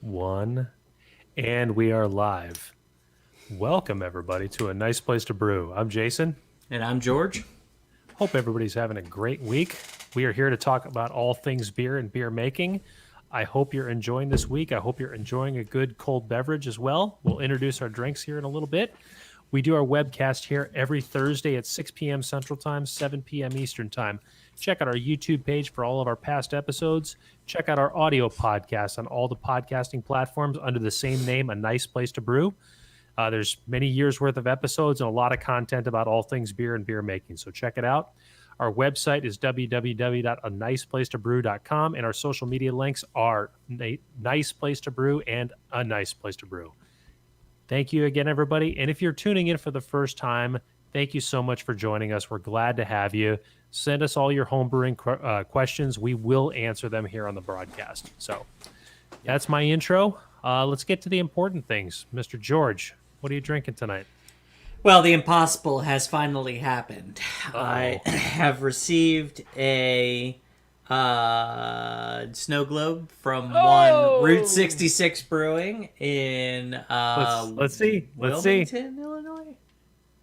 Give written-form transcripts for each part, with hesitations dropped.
One, and we are live. Welcome, everybody, to A Nice Place to Brew. I'm Jason. And I'm George. Hope everybody's having a great week. We are here to talk about all things beer and beer making. I hope you're enjoying this week. I hope you're enjoying a good cold beverage as well. We'll introduce our drinks here in a little bit. We do our webcast here every Thursday at 6 p.m. Central Time, 7 p.m. Eastern Time. Check out our YouTube page for all of our past episodes. Check out our audio podcast on all the podcasting platforms under the same name, A Nice Place to Brew. There's many years worth of episodes and a lot of content about all things beer and beer making. So check it out. Our website is www.aniceplacetobrew.com, and our social media links are Nice Place to Brew and A Nice Place to Brew. Thank you again, everybody. And if you're tuning in for the first time, thank you so much for joining us. We're glad to have you. Send us all your homebrewing questions. We will answer them here on the broadcast. So that's my intro. Let's get to the important things. Mr. George, what are you drinking tonight? Well, the impossible has finally happened. Uh-oh. I have received a snow globe from one Route 66 Brewing in Let's see. Wilmington, Illinois.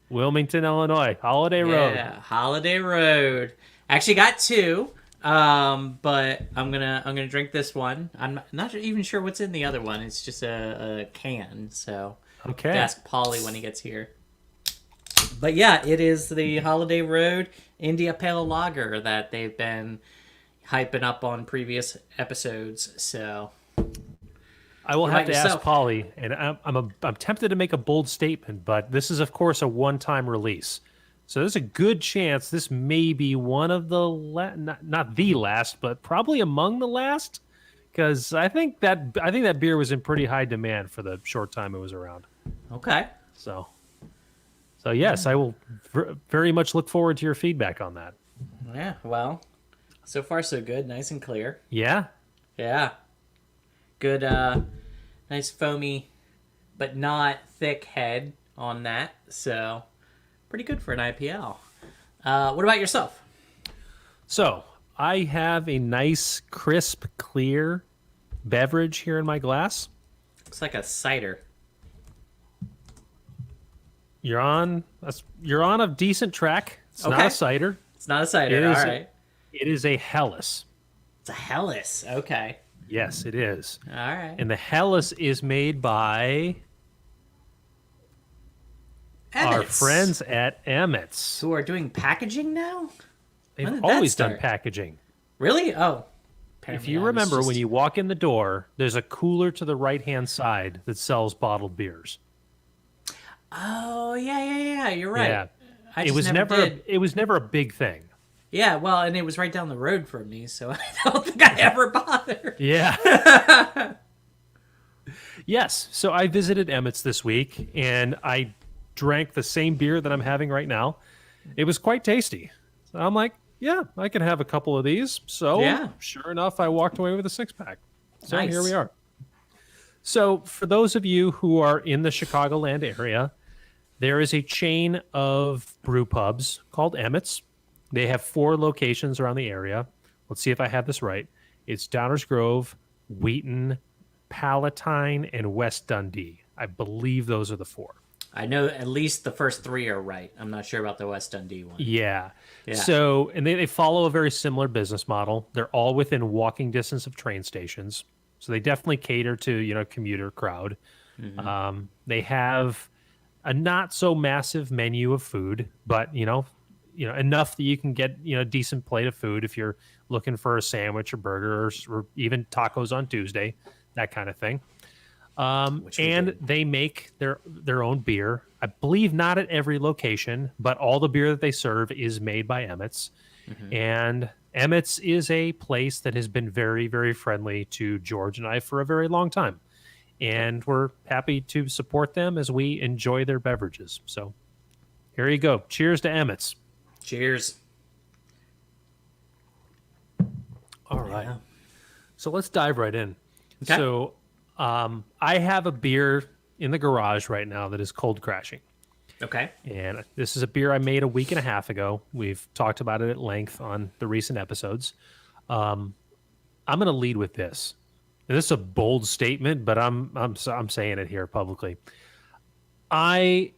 Wilmington, Illinois. Holiday Road. Yeah, Holiday Road. Actually got two. But I'm gonna drink this one. I'm not even sure what's in the other one. It's just a can. So Okay. ask Polly when he gets here. But yeah, it is the Holiday Road India Pale Lager that they've been hyping up on previous episodes. So I will What have about to ask yourself? Polly, and I'm tempted to make a bold statement, but this is, of course, a one-time release. So there's a good chance this may be one of the not the last, but probably among the last, because I think that beer was in pretty high demand for the short time it was around. Okay. So yes, I will very much look forward to your feedback on that. Yeah. Well, so far so good. Nice and clear. Yeah, Yeah. Good. Nice foamy, but not thick head on that. So pretty good for an IPL. What about yourself? so I have a nice, crisp, clear beverage here in my glass. Looks like a cider. You're on a decent track. It's not Okay. a cider. It's not a cider. It All is. right. It is a Helles. It's a Helles. Okay. Yes, it is. All right. And the Helles is made by our Emmets, friends at Emmett's. who are doing packaging now. When They've did that always done start? packaging. Really? Oh. If Apparently you I was remember, just- when you walk in the door, there's a cooler to the right-hand side that sells bottled beers. Oh yeah. You're right. Yeah. I It just was never never did. it was never a big thing. Yeah. Well, and it was right down the road from me, so I don't think I ever bothered. Yeah. Yes. So I visited Emmett's this week, and I drank the same beer that I'm having right now. It was quite tasty. So I'm like, yeah, I can have a couple of these. So Yeah. sure enough, I walked away with a 6-pack. So Nice. here we are. So for those of you who are in the Chicagoland area, there is a chain of brew pubs called Emmett's. They have 4 locations around the area. Let's see if I have this right. It's Downers Grove, Wheaton, Palatine, and West Dundee. I believe those are the 4. I know at least the first 3 are right. I'm not sure about the West Dundee one. Yeah. Yeah. So, and they follow a very similar business model. They're all within walking distance of train stations. So they definitely cater to, commuter crowd. They have a not so massive menu of food, but, enough that you can get, a decent plate of food if you're looking for a sandwich or burger or even tacos on Tuesday, that kind of thing. Which we And did. they make their own beer. I believe not at every location, but all the beer that they serve is made by Emmett's. And Emmett's is a place that has been very, very friendly to George and I for a very long time. And we're happy to support them as we enjoy their beverages. So here you go. Cheers to Emmett's. Cheers. All right. Yeah. So let's dive right in. Okay. So I have a beer in the garage right now that is cold crashing. Okay. And this is a beer I made a week and a half ago. We've talked about it at length on the recent episodes. I'm going to lead with this. This is a bold statement, but I'm saying it here publicly. I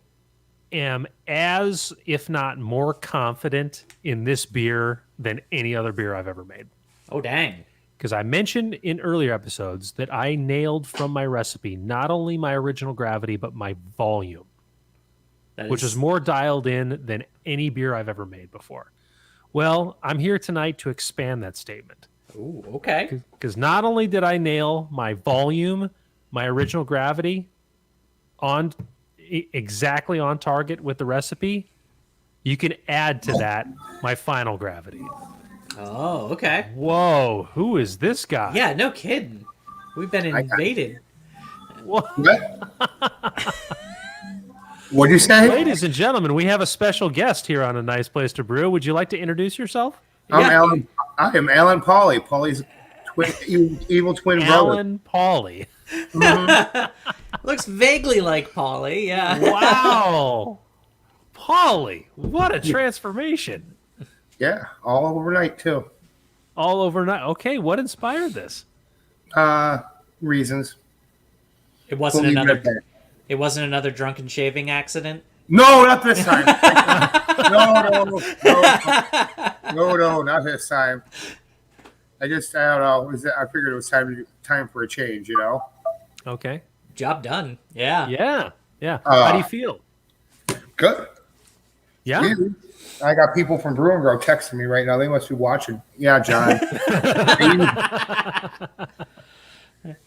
am as, if not more, confident in this beer than any other beer I've ever made. Oh, dang. Because I mentioned in earlier episodes that I nailed from my recipe not only my original gravity, but my volume, which is more dialed in than any beer I've ever made before. Well, I'm here tonight to expand that statement. Ooh, okay. Because not only did I nail my volume, my original gravity on exactly on target with the recipe, you can add to that my final gravity. Oh, okay. Whoa, who is this guy? Yeah, no kidding. We've been invaded. What? What'd you say? Ladies and gentlemen, we have a special guest here on A Nice Place to Brew. Would you like to introduce yourself? I am Alan Pauly. Pauly's evil twin brother. Alan Pauly. Looks vaguely like Polly, yeah. Wow. Pauly, what a transformation. Yeah, all overnight too. All overnight. Okay, what inspired this? Reasons. It wasn't We'll leave it another at that. It wasn't another drunken shaving accident. No, not this time. No, not this time. I don't know. I figured it was time for a change. Okay. Job done. Yeah. Yeah. How do you feel? Good. Yeah. I got people from Brew and Grow texting me right now. They must be watching. Yeah, John.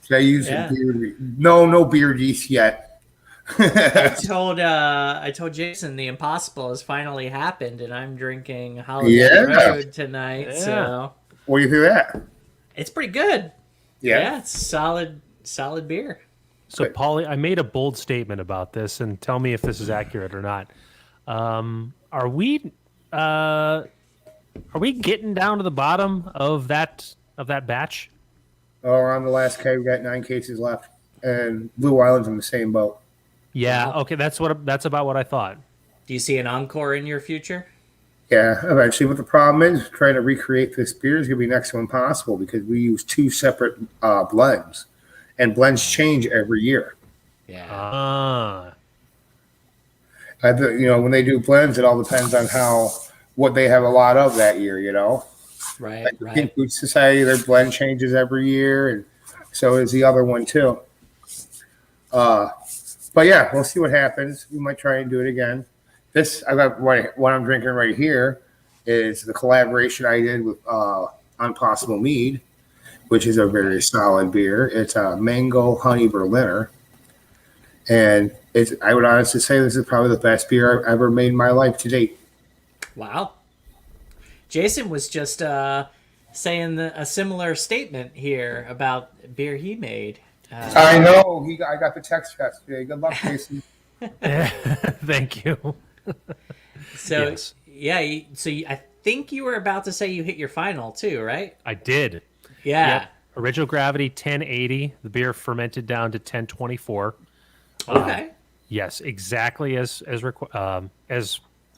They use beer. No beer yeast yet. I told Jason the impossible has finally happened, and I'm drinking Holiday Road tonight. Yeah. So What do you hear that? it's pretty good. Yeah. It's solid beer. So, Pauly, I made a bold statement about this, and tell me if this is accurate or not. Are we getting down to the bottom of that batch? Oh, we're on the last K. We got 9 cases left, and Blue Island's in the same boat. Yeah. Wow. Okay. That's about what I thought. Do you see an encore in your future? Yeah, eventually. But the problem is trying to recreate this beer is going to be next to impossible because we use 2 separate blends, and blends change every year. Yeah. When they do blends, it all depends on what they have a lot of that year. Right. Like Right. Pink Food Society, their blend changes every year, and so is the other one too. But yeah, we'll see what happens. We might try and do it again. I got what I'm drinking right here is the collaboration I did with Impossible Mead, which is a very solid beer. It's a mango honey Berliner, and I would honestly say this is probably the best beer I've ever made in my life to date. Wow. Jason was just saying a similar statement here about beer he made. I know. I got the text yesterday. Good luck, Jason. Thank you. So Yes. yeah, I think you were about to say you hit your final too, right? I did. Yeah. Yep. Original gravity 1080. The beer fermented down to 1024. Okay. Yes, exactly as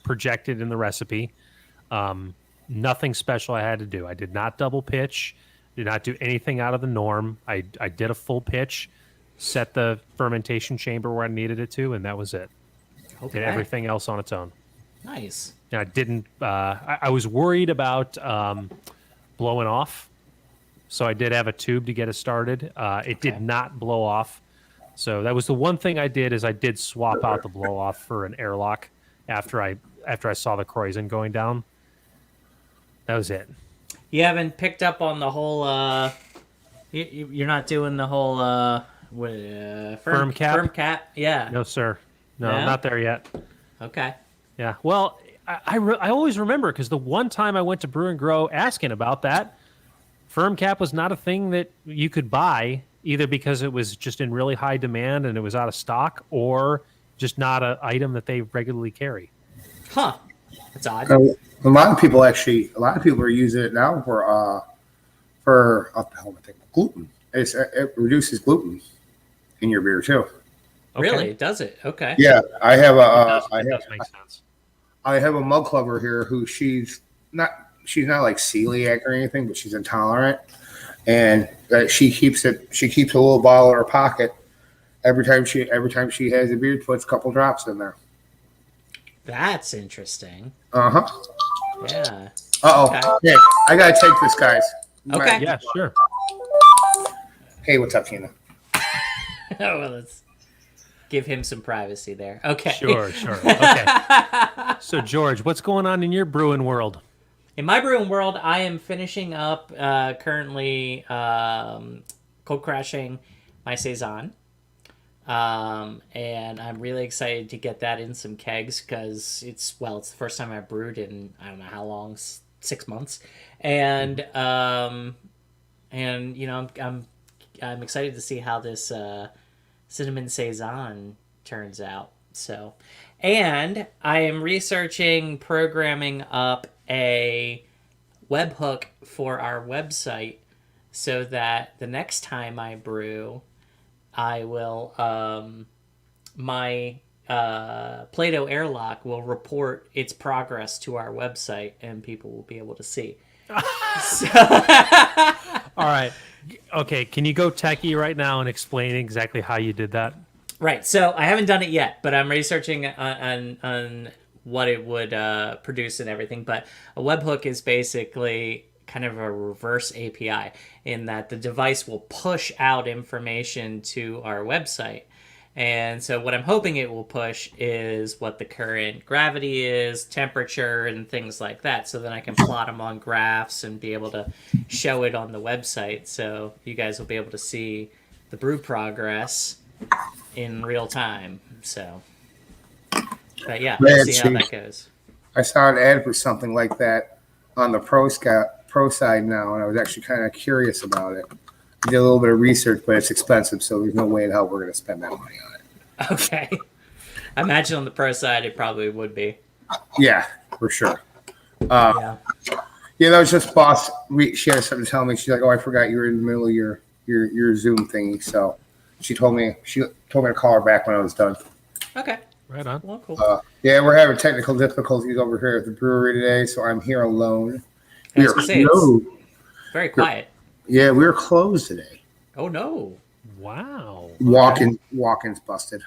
projected in the recipe. Nothing special I had to do. I did not double pitch. Did not do anything out of the norm. I did a full pitch, set the fermentation chamber where I needed it to, and that was it. Okay. Did everything else on its own. Nice. And I didn't. I was worried about blowing off, so I did have a tube to get it started. It did not blow off, so that was the one thing I did. Is I did swap out the blow off for an airlock after I saw the Kreuzen going down. That was it. You haven't picked up on the whole. You're not doing the whole Firm cap? Firm cap. Yeah. No, sir. No, No? not there yet. Okay. Yeah. Well, I always remember because the one time I went to Brew and Grow asking about that, firm cap was not a thing that you could buy either because it was just in really high demand and it was out of stock, or just not an item that they regularly carry. Huh. That's odd. A lot of people are using it now for gluten. It reduces gluten in your beer too. Okay. Really? Does it? Okay. Yeah, I have It does make sense. I have a mug clubber here who she's not like celiac or anything, but she's intolerant. and she keeps it. She keeps a little bottle in her pocket every time she has a beer. Puts a couple drops in there. That's interesting. Uh-huh. Yeah. Uh-oh. Okay. Hey, I gotta take this, guys. Okay. Yeah, sure. Hey, what's up, Tina? Oh, well, let's give him some privacy there. Okay. Sure. Okay. So, George, what's going on in your brewing world? In my brewing world, I am finishing up currently cold crashing my Saison. And I'm really excited to get that in some kegs because it's the first time I brewed in I don't know how long, 6 months, and you know I'm excited to see how this cinnamon Saison turns out. So, and I am researching programming up a webhook for our website so that the next time I brew, I will my Play-Doh airlock will report its progress to our website and people will be able to see. All right. Okay, can you go techie right now and explain exactly how you did that? Right. So I haven't done it yet, but I'm researching on what it would produce and everything. But a webhook is basically kind of a reverse API in that the device will push out information to our website. And so what I'm hoping it will push is what the current gravity is, temperature, and things like that. So then I can plot them on graphs and be able to show it on the website. So you guys will be able to see the brew progress in real time. So, but yeah, we'll see how that goes. I saw an ad for something like that on the pro side now, and I was actually kind of curious about it. I did a little bit of research, but it's expensive, so there's no way in hell we're going to spend that money on it. Okay. I imagine on the pro side it probably would be. Yeah, for sure. Yeah. Yeah, that was just boss. She had something to tell me. She's like, "Oh, I forgot you were in the middle of your Zoom thingy." So she told me to call her back when I was done. Okay. Right on. Well, cool. Yeah, we're having technical difficulties over here at the brewery today, so I'm here alone. I We was are gonna say, it's closed. very quiet. Yeah, we are closed today. Oh no. Wow. Walk-ins busted.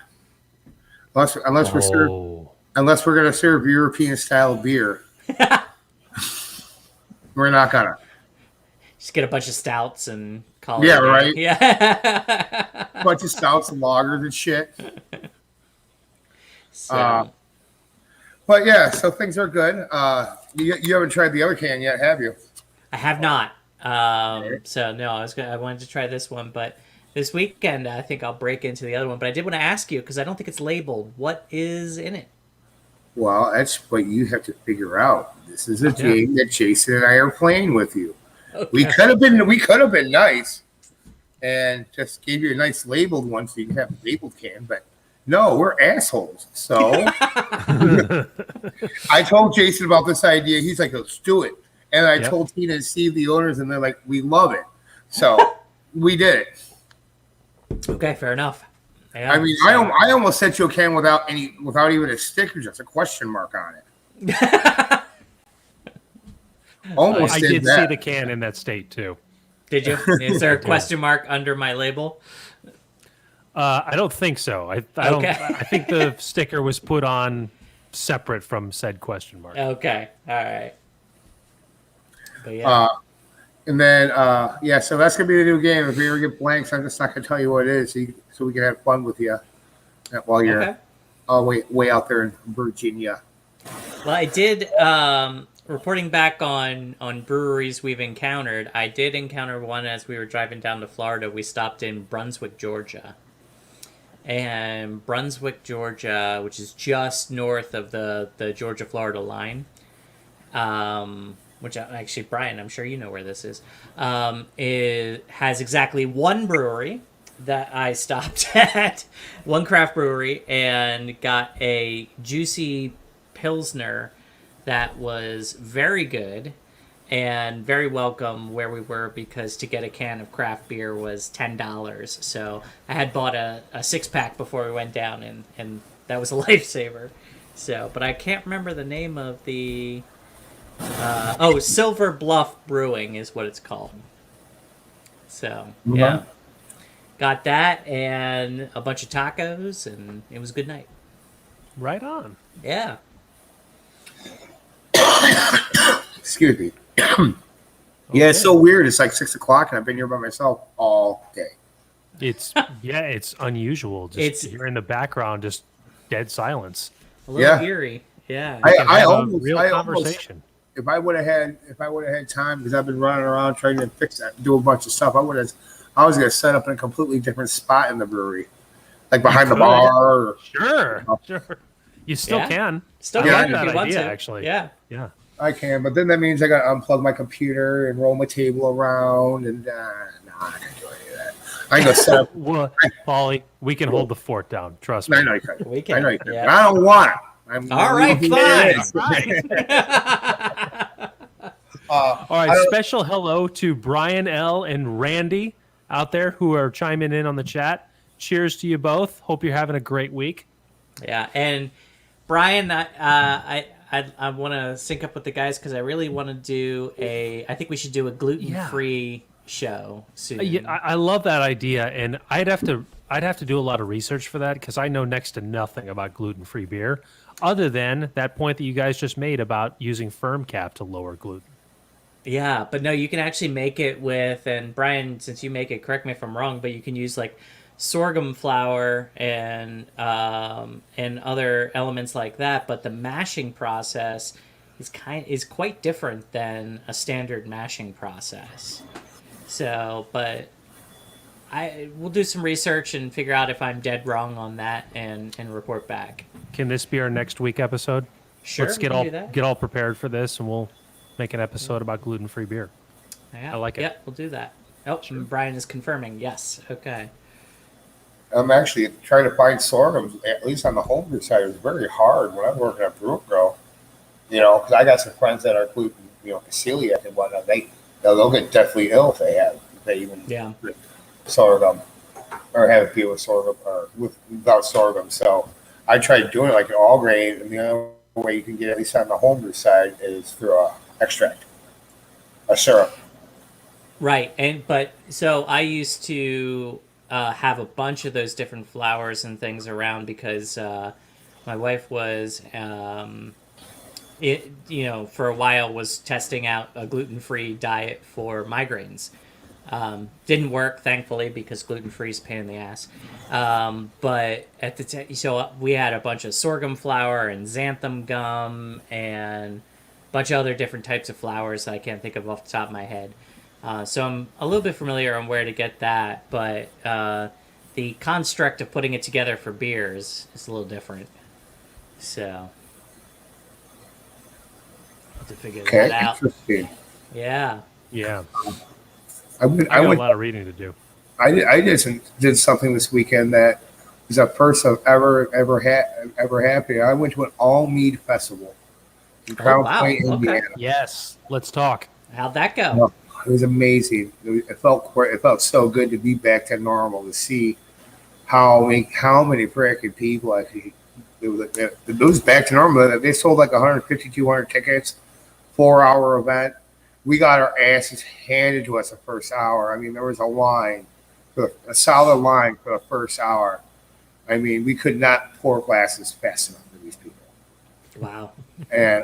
Unless we're gonna serve European style beer. We're not gonna. Just get a bunch of stouts and call Yeah, it a day. right. Yeah. Bunch of stouts and lagers and shit. So, But yeah, so things are good. You haven't tried the other can yet, have you? I have not. So no, I wanted to try this one, but this weekend I think I'll break into the other one. But I did want to ask you because I don't think it's labeled. What is in it? Well, that's what you have to figure out. This is a game that Jason and I are playing with you. Okay. We could have been nice and just gave you a nice labeled one so you can have a labeled can, but no, we're assholes. So I told Jason about this idea. He's like, let's do it. And I told Tina and Steve, the owners, and they're like, we love it. So we did it. Okay, fair enough. Yeah, I mean, I almost sent you a can without even a sticker, just a question mark on it. Almost I did see the can in that state too. Did you? Is there a question mark under my label? I don't think so. I don't. I think the sticker was put on separate from said question mark. Okay, all right. But yeah. And then, so that's going to be the new game. If you ever get blanks, I'm just not going to tell you what it is so we can have fun with you while you're way out there in Virginia. Well, I did, reporting back on breweries we've encountered, I did encounter one as we were driving down to Florida. We stopped in Brunswick, Georgia. And Brunswick, Georgia, which is just north of the Georgia-Florida line, which actually, Brian, I'm sure you know where this is. It has exactly one brewery that I stopped at, one craft brewery, and got a juicy Pilsner that was very good and very welcome where we were because to get a can of craft beer was $10. So I had bought a 6-pack before we went down, and that was a lifesaver. So, but I can't remember the name of the... Silver Bluff Brewing is what it's called. So Mhm. yeah, got that and a bunch of tacos, and it was a good night. Right on. Yeah. Excuse me. Okay. Yeah, it's so weird. It's like 6 o'clock, and I've been here by myself all day. It's it's unusual. Just It's hearing the background, just dead silence. a little Yeah. eerie. Yeah. We can I have a almost, real I almost, conversation. if I would have had time, because I've been running around trying to fix that, do a bunch of stuff. I was gonna set up in a completely different spot in the brewery, like behind the could. bar. Or, Sure. You still Yeah. can. Still I Yeah, like can if that you want idea, to. actually. Yeah. Yeah. I can, but then that means I got to unplug my computer and roll my table around, and no, I'm not gonna do any of that. I go set up. Well, Polly, we can hold the fort down. Trust me. I know you can. We can. I know you can. Yeah. I don't want it. I'm All right, leaving fine. it in. All right. I don't- Special hello to Brian L. and Randy out there who are chiming in on the chat. Cheers to you both. Hope you're having a great week. Yeah, and Brian, I want to sync up with the guys because I really want to do I think we should do a gluten-free show soon. Yeah, I love that idea, and I'd have to do a lot of research for that because I know next to nothing about gluten-free beer, other than that point that you guys just made about using firm cap to lower gluten. Yeah, but no, you can actually make it with, and Brian, since you make it, correct me if I'm wrong, but you can use like sorghum flour and other elements like that. But the mashing process is quite different than a standard mashing process. So, but we'll do some research and figure out if I'm dead wrong on that and report back. Can this be our next week episode? Sure, Let's we get can all do that. get all prepared for this, and we'll make an episode about gluten-free beer. Yeah, I like it. Yep, we'll do that. Oh, and Brian is confirming. Yes. Okay. I'm actually trying to find sorghum, at least on the homebrew side. It was very hard when I was working at Brew Grow. Because I got some friends that are gluten, celiac and whatnot. They'll get deathly ill if they even Yeah. drink sorghum or have beer with sorghum or without sorghum. So I tried doing it like an all grain, and the only way you can get at least on the homebrew side is through a extract, a syrup. Right, but so I used to have a bunch of those different flours and things around because my wife was, for a while was testing out a gluten-free diet for migraines. Didn't work, thankfully, because gluten-free is a pain in the ass. But at the so we had a bunch of sorghum flour and xanthan gum and a bunch of other different types of flours that I can't think of off the top of my head. So I'm a little bit familiar on where to get that, but the construct of putting it together for beers is a little different. So have to figure Okay, that out. interesting. Yeah. Yeah, I I got a lot of reading to do. I did something this weekend that was the first I've ever happened. I went to an all mead festival in Crown wow. Point, Okay. Indiana. Yes, let's talk. How'd that go? Well, it was amazing. It felt so good to be back to normal, to see how many freaking people actually. It was back to normal. They sold like 150, 200 tickets, 4-hour event. We got our asses handed to us the first hour. I mean, there was a solid line for the first hour. I mean, we could not pour glasses fast enough for these people. Wow. And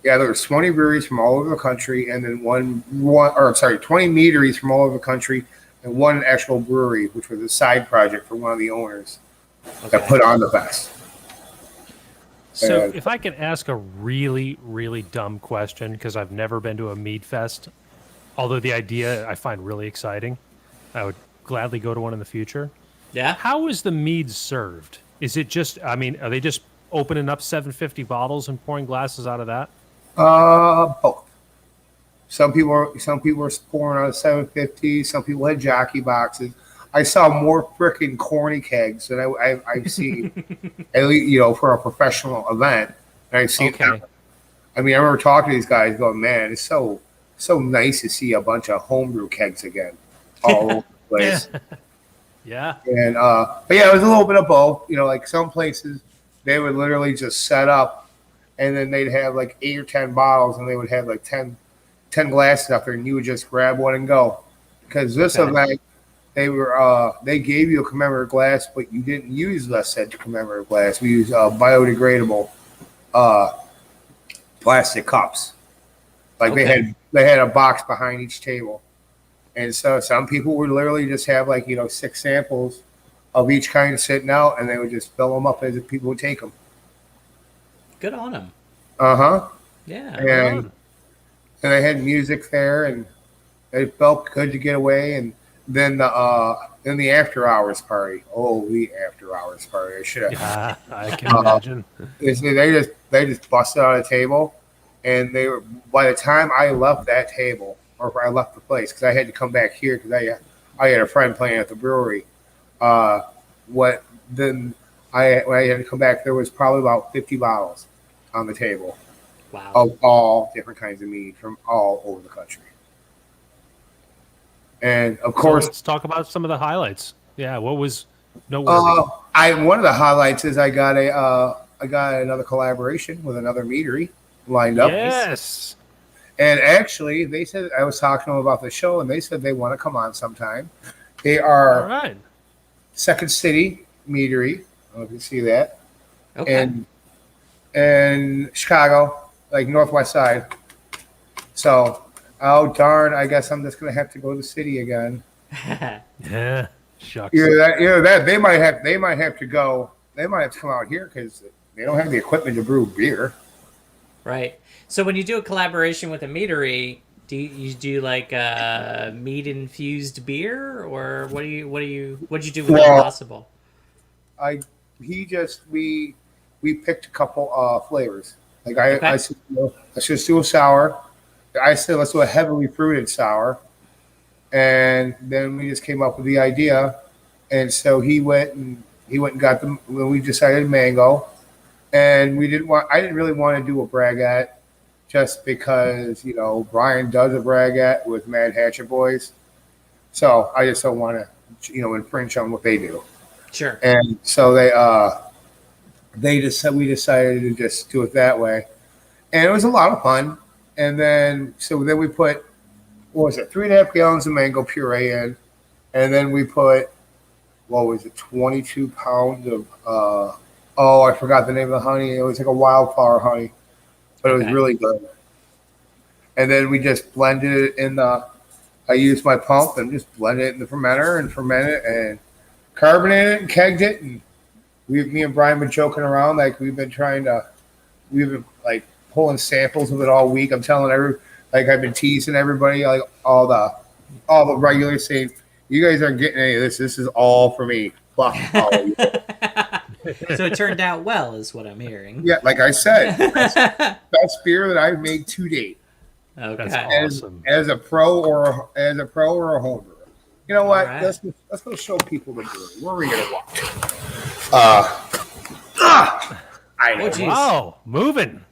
there was 20 breweries from all over the country, and then 20 meaderies from all over the country, and one actual brewery, which was a side project for one of the owners that put on the fest. So, And- if I can ask a really, really dumb question, because I've never been to a mead fest, although the idea I find really exciting, I would gladly go to one in the future. Yeah. How is the mead served? Is it just, are they just opening up 750 bottles and pouring glasses out of that? Both. Some people were pouring out of 750. Some people had jockey boxes. I saw more freaking corny kegs than I've seen, at least, for a professional event. And I've seen. Okay. I mean, I remember talking to these guys, going, "Man, it's so nice to see a bunch of homebrew kegs again, all over the place." Yeah. And but yeah, it was a little bit of both. Like some places, they would literally just set up, and then they'd have like 8 or 10 bottles, and they would have like 10 glasses out there, and you would just grab one and go. because this Okay. event they gave you a commemorative glass, but you didn't use the said commemorative glass. We used biodegradable uh, plastic cups. Like Okay. they had a box behind each table, and so some people would literally just have 6 samples of each kind sitting out, and they would just fill them up as if people would take them. Good on them. Uh huh. Yeah. Right And on. they had music there, and it felt good to get away. And then the after hours party. Oh, the after hours party! I should have. Yeah, I can imagine. They just busted out a table, and they were by the time I left that table or if I left the place because I had to come back here because I had a friend playing at the brewery. What then? When I had to come back, there was probably about 50 bottles on the table Wow. of all different kinds of mead from all over the country. And of So course, let's talk about some of the highlights. Yeah, what was noteworthy? one of the highlights is I got another collaboration with another meadery lined up. Yes. And actually, they said I was talking to them about the show, and they said they want to come on sometime. They are All right. Second City Meadery. I don't know if you see that. Okay. And Chicago, like Northwest Side. So, oh darn! I guess I'm just gonna have to go to the city again. Yeah. Shucks. Either that they might have to go. They might have to come out here because they don't have the equipment to brew beer. Right. So when you do a collaboration with a meadery, do you do like a mead infused beer, or what did you do with Impossible? We picked a couple flavors. Like Okay. I said, let's just do a sour. I said let's do a heavily fruited sour, and then we just came up with the idea. And so he went and got them. We decided mango, and I didn't really want to do a braggot, just because Brian does a braggot with Mad Hatchet Boys, so I just don't want to infringe on what they do. Sure. And so we decided to just do it that way, and it was a lot of fun. And then we put, what was it, 3.5 gallons of mango puree in, and then we put, what was it, 22 pounds of I forgot the name of the honey. It was like a wildflower honey, but it was Okay. really good. And then we just blended it I used my pump and just blended it in the fermenter and fermented it and carbonated it and kegged it. And me and Brian been joking around like we've been like pulling samples of it all week. I'm telling I've been teasing everybody, like all the regulars saying, you guys aren't getting any of this. This is all for me. Fuck all of you. So it turned out well, is what I'm hearing. Yeah, like I said, best beer that I've made to date. Okay. That's awesome. As a pro or a home brewer. You know what? All right. Let's go show people the brewery. Where are we gonna walk to? I know. Oh, geez. Wow, moving.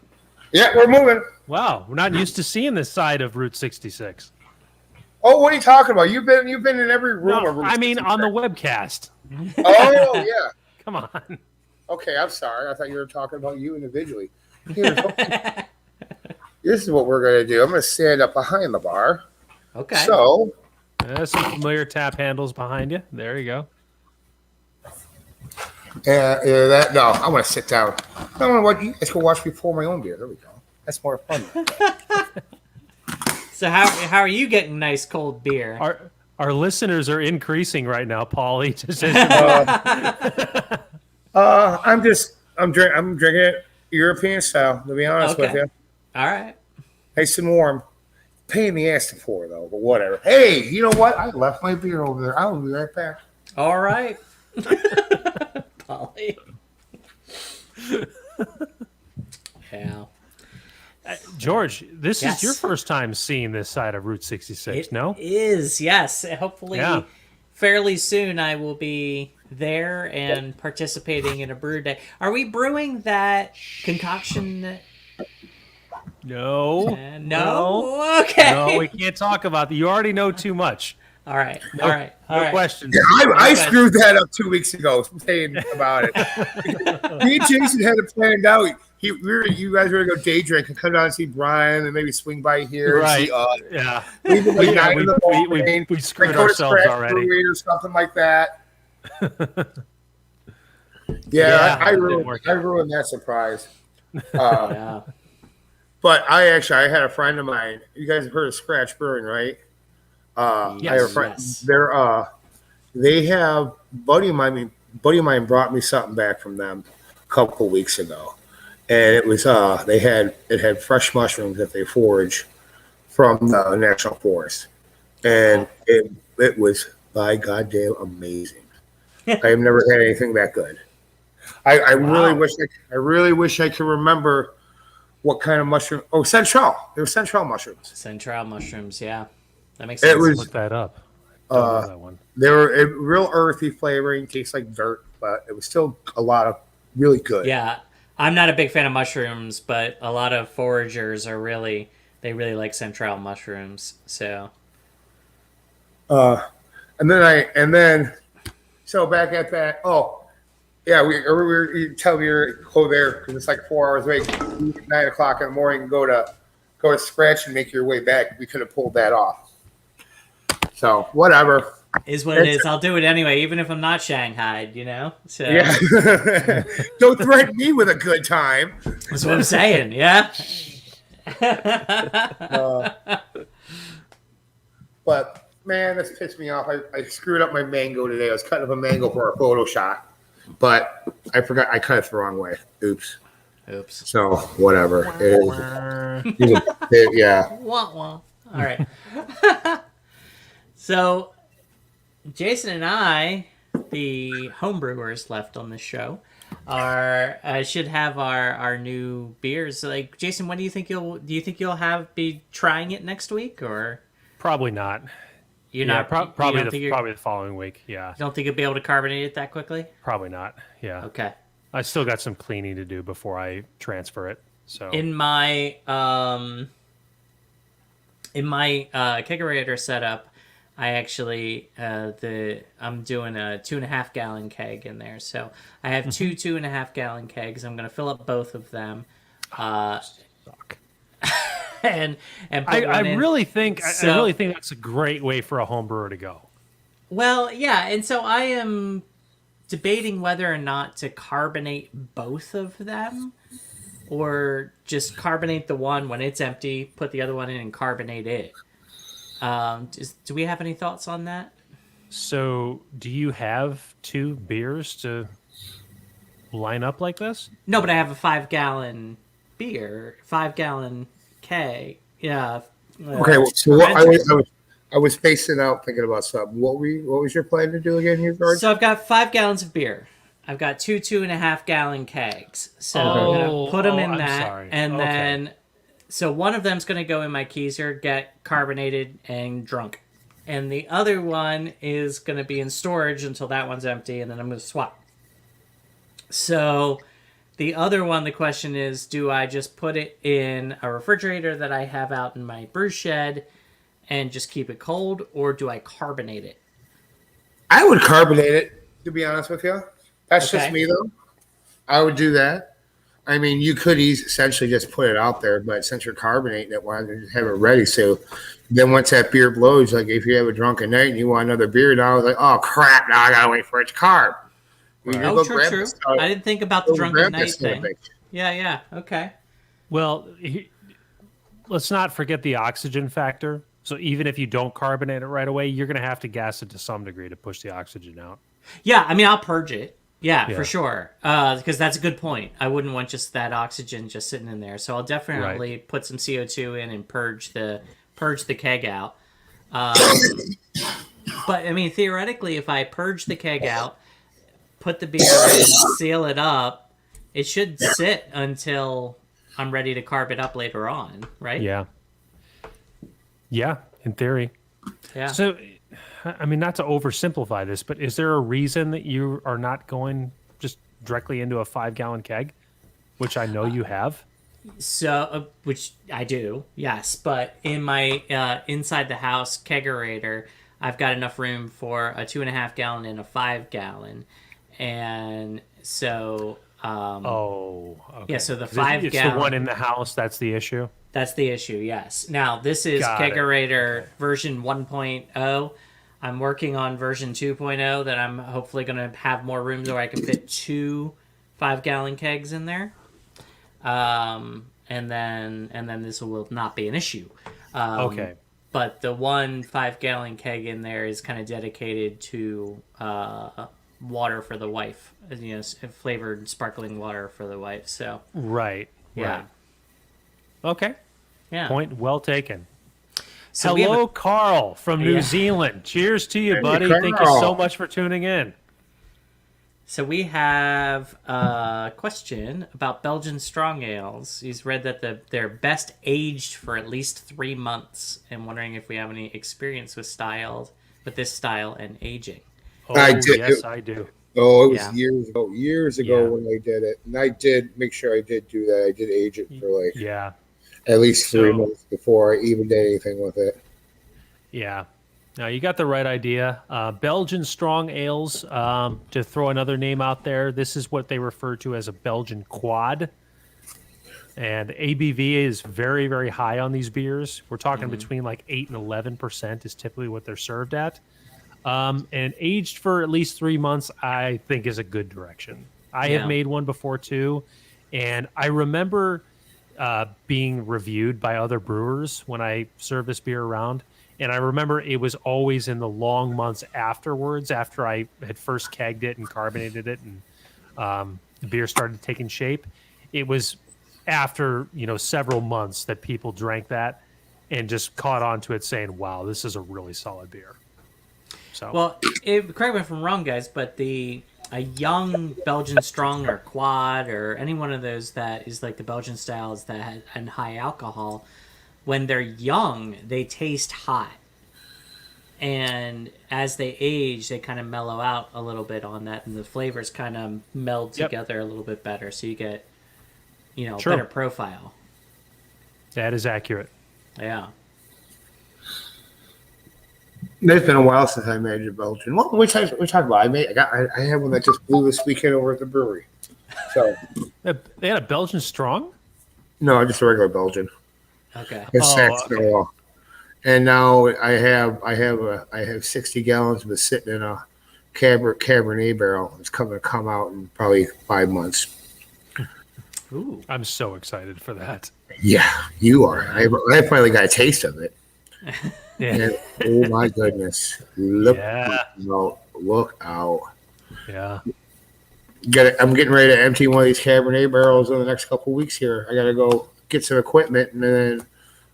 Yeah, we're moving. Wow, we're not used to seeing this side of Route 66. Oh, what are you talking about? You've been in every room. of No, Route I mean 66. on the webcast. Oh yeah. Come on. Okay, I'm sorry. I thought you were talking about you individually. This is what we're gonna do. I'm gonna stand up behind the bar. Okay. So There's some familiar tap handles behind you. There you go. no, I want to sit down. I want to watch. Let's go watch me pour my own beer. There we go. That's more fun. So how are you getting nice cold beer? Our listeners are increasing right now, Paulie. Just I'm drinking it European style. To be honest with Okay. you, All right. nice and warm. Pain in the ass to pour though, but whatever. Hey, you know what? I left my beer over there. I'll be right back. All right. Polly. Yeah. George, this Yes. is your first time seeing this side of Route 66, It no? is, yes. Hopefully, Yeah. fairly soon I will be there and participating in a brew day. Are we brewing that concoction? No. No? Okay. No, we can't talk about that. You already know too much. All right. No, All right. All no right. questions. I Okay. screwed that up 2 weeks ago saying about it. Me and Jason had it planned out. You guys were gonna go day drink and come down and see Brian and maybe swing by here and Right. see Yeah. leave at like Yeah, 9 in the morning. we screwed like go to ourselves Scratch already. Brewery or something like that. Yeah, I it didn't ruined work I out. ruined that surprise. Yeah. But I had a friend of mine. You guys have heard of Scratch Brewing, right? I have a friend. Yes. They have buddy of mine brought me something back from them a couple of weeks ago, and it was it had fresh mushrooms that they forage from the national forest, and it was by goddamn amazing. I have never had anything that good. I really wish I could remember what kind of mushroom. Oh, Central. They were Central mushrooms. Central mushrooms. Yeah. That makes It sense. was Look that up. Don't know that one. they were a real earthy flavoring, tastes like dirt, but it was still a lot of really good. Yeah. I'm not a big fan of mushrooms, but a lot of foragers are really like Central mushrooms. So So back at that. Oh, yeah, you tell me you're go there because it's like 4 hours away. 9 o'clock in the morning, go to Scratch and make your way back. We could have pulled that off. So whatever. is what it is. I'll do it anyway, even if I'm not shanghaied, you know? So Yeah. Don't threaten me with a good time. that's what I'm saying, yeah? But man, this pissed me off. I screwed up my mango today. I was cutting up a mango for a photo shot, but I forgot I cut it the wrong way. Oops. Oops. So whatever. Yeah. Wah, wah. All right. So, Jason and I, the homebrewers left on this show, should have our new beers. Like, Jason, when do you think you'll be trying it next week, or Probably not. you're Yeah, not? probably you don't probably the following week. Yeah, You don't think you'll be able to carbonate it that quickly? probably not. Yeah. Okay. I still got some cleaning to do before I transfer it. So In my kegerator setup, I actually I'm doing a 2.5 gallon keg in there, so I have two 2.5 gallon kegs. I'm gonna fill up both of them, suck. and put I one in. really think I So- really think that's a great way for a home brewer to go. Well, yeah, and so I am debating whether or not to carbonate both of them, or just carbonate the one when it's empty, put the other one in, and carbonate it. Do we have any thoughts on that? So, do you have two beers to line up like this? No, but I have a 5 gallon beer, 5 gallon keg. Yeah. Okay. So I was spacing out thinking about something. What was your plan to do again here, George? So I've got 5 gallons of beer. I've got two 2.5 gallon kegs. So I'm gonna put them in I'm that, sorry. and Okay. then so one of them's gonna go in my keezer, get carbonated and drunk, and the other one is gonna be in storage until that one's empty, and then I'm gonna swap. So the other one, the question is, do I just put it in a refrigerator that I have out in my brew shed and just keep it cold, or do I carbonate it? I would carbonate it, to be honest with you. That's just Okay. me, though. I would do that. I mean, you could essentially just put it out there, but since you're carbonating it, why don't you just have it ready? So then once that beer blows, like if you have a drunken night and you want another beer, now it's like, oh, crap, now I got to wait for it to carb. You just Oh, go true, grab true. this, I didn't think about the go drunken grab night this thing. little bitch. Yeah, okay. Well, let's not forget the oxygen factor. So even if you don't carbonate it right away, you're going to have to gas it to some degree to push the oxygen out. Yeah, I mean, I'll purge it. Yeah, Yeah. for sure. Because that's a good point. I wouldn't want just that oxygen just sitting in there. So I'll definitely put some CO2 in and purge the keg out. But I mean, theoretically, if I purge the keg out, put the beer in, seal it up, it should sit until I'm ready to carb it up later on, right? Yeah. Yeah, in theory. Yeah. So, I mean, not to oversimplify this, but is there a reason that you are not going just directly into a 5 gallon keg, which I know you have? So, which I do, yes. But in my inside the house kegerator, I've got enough room for a 2.5 gallon and a 5 gallon, and so Okay. yeah, so the 'Cause 5 it's gallon. the one in the house. That's the issue. That's the issue, yes. Now, this is Got it. Kegerator Okay. version 1.0. I'm working on version 2.0 that I'm hopefully going to have more room where I can fit 2 5-gallon kegs in there. And then this will not be an issue. Okay. But the one 5-gallon keg in there is kind of dedicated to water for the wife, you know, flavored sparkling water for the wife. So, Right. yeah. Right. Okay. Yeah. Point well taken. So we have Hello, Carl from New Yeah. Zealand. Cheers to you, Hey, buddy. Thank you Carl. so much for tuning in. So we have a question about Belgian strong ales. He's read that they're best aged for at least 3 months, and wondering if we have any experience with this style and aging. Oh, I did- yes, I do. Oh, it was Yeah. years ago Yeah. when I did it, and I did make sure I did do that. I did age it for like Yeah. at least 3 So- months before I even did anything with it. Yeah. Now you got the right idea. Belgian strong ales, to throw another name out there, this is what they refer to as a Belgian quad. And ABV is very, very high on these beers. We're talking between like 8 and 11% is typically what they're served at. And aged for at least 3 months, I think is a good direction. I Yeah. have made one before too. And I remember being reviewed by other brewers when I served this beer around. And I remember it was always in the long months afterwards, after I had first kegged it and carbonated it and the beer started taking shape. It was after, several months that people drank that and just caught on to it saying, wow, this is a really solid beer. So, Well, correct me if I'm wrong, guys, but a young Belgian strong or quad or any one of those that is like the Belgian styles and high alcohol, when they're young, they taste hot. And as they age, they kind of mellow out a little bit on that, and the flavors kind of meld Yep. together a little bit better. So you get, True. better profile. that is accurate. Yeah. It's been a while since I made a Belgian. What we talked about? I had one that just blew this weekend over at the brewery. So They had a Belgian strong? no, just a regular Belgian. Okay. It's Oh, Sax okay. Noir. And now I have 60 gallons of it sitting in a Cabernet barrel. It's going to come out in probably 5 months. Ooh. I'm so excited for that. Yeah, you are. I finally got a taste of it. Yeah. And, oh my goodness! Look Yeah. out! Look out! Yeah. I'm getting ready to empty one of these Cabernet barrels in the next couple of weeks here. I got to go get some equipment, and then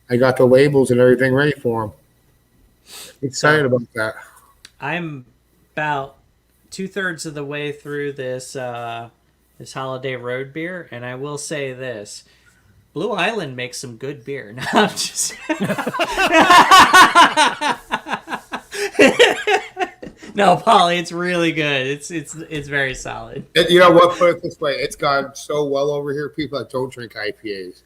I got the labels and everything ready for them. Excited about that. I'm about 2/3 of the way through this holiday road beer, and I will say this: Blue Island makes some good beer. No, I'm just. No, Polly, it's really good. It's very solid. And you know what? Put it this way: it's gone so well over here. People that don't drink IPAs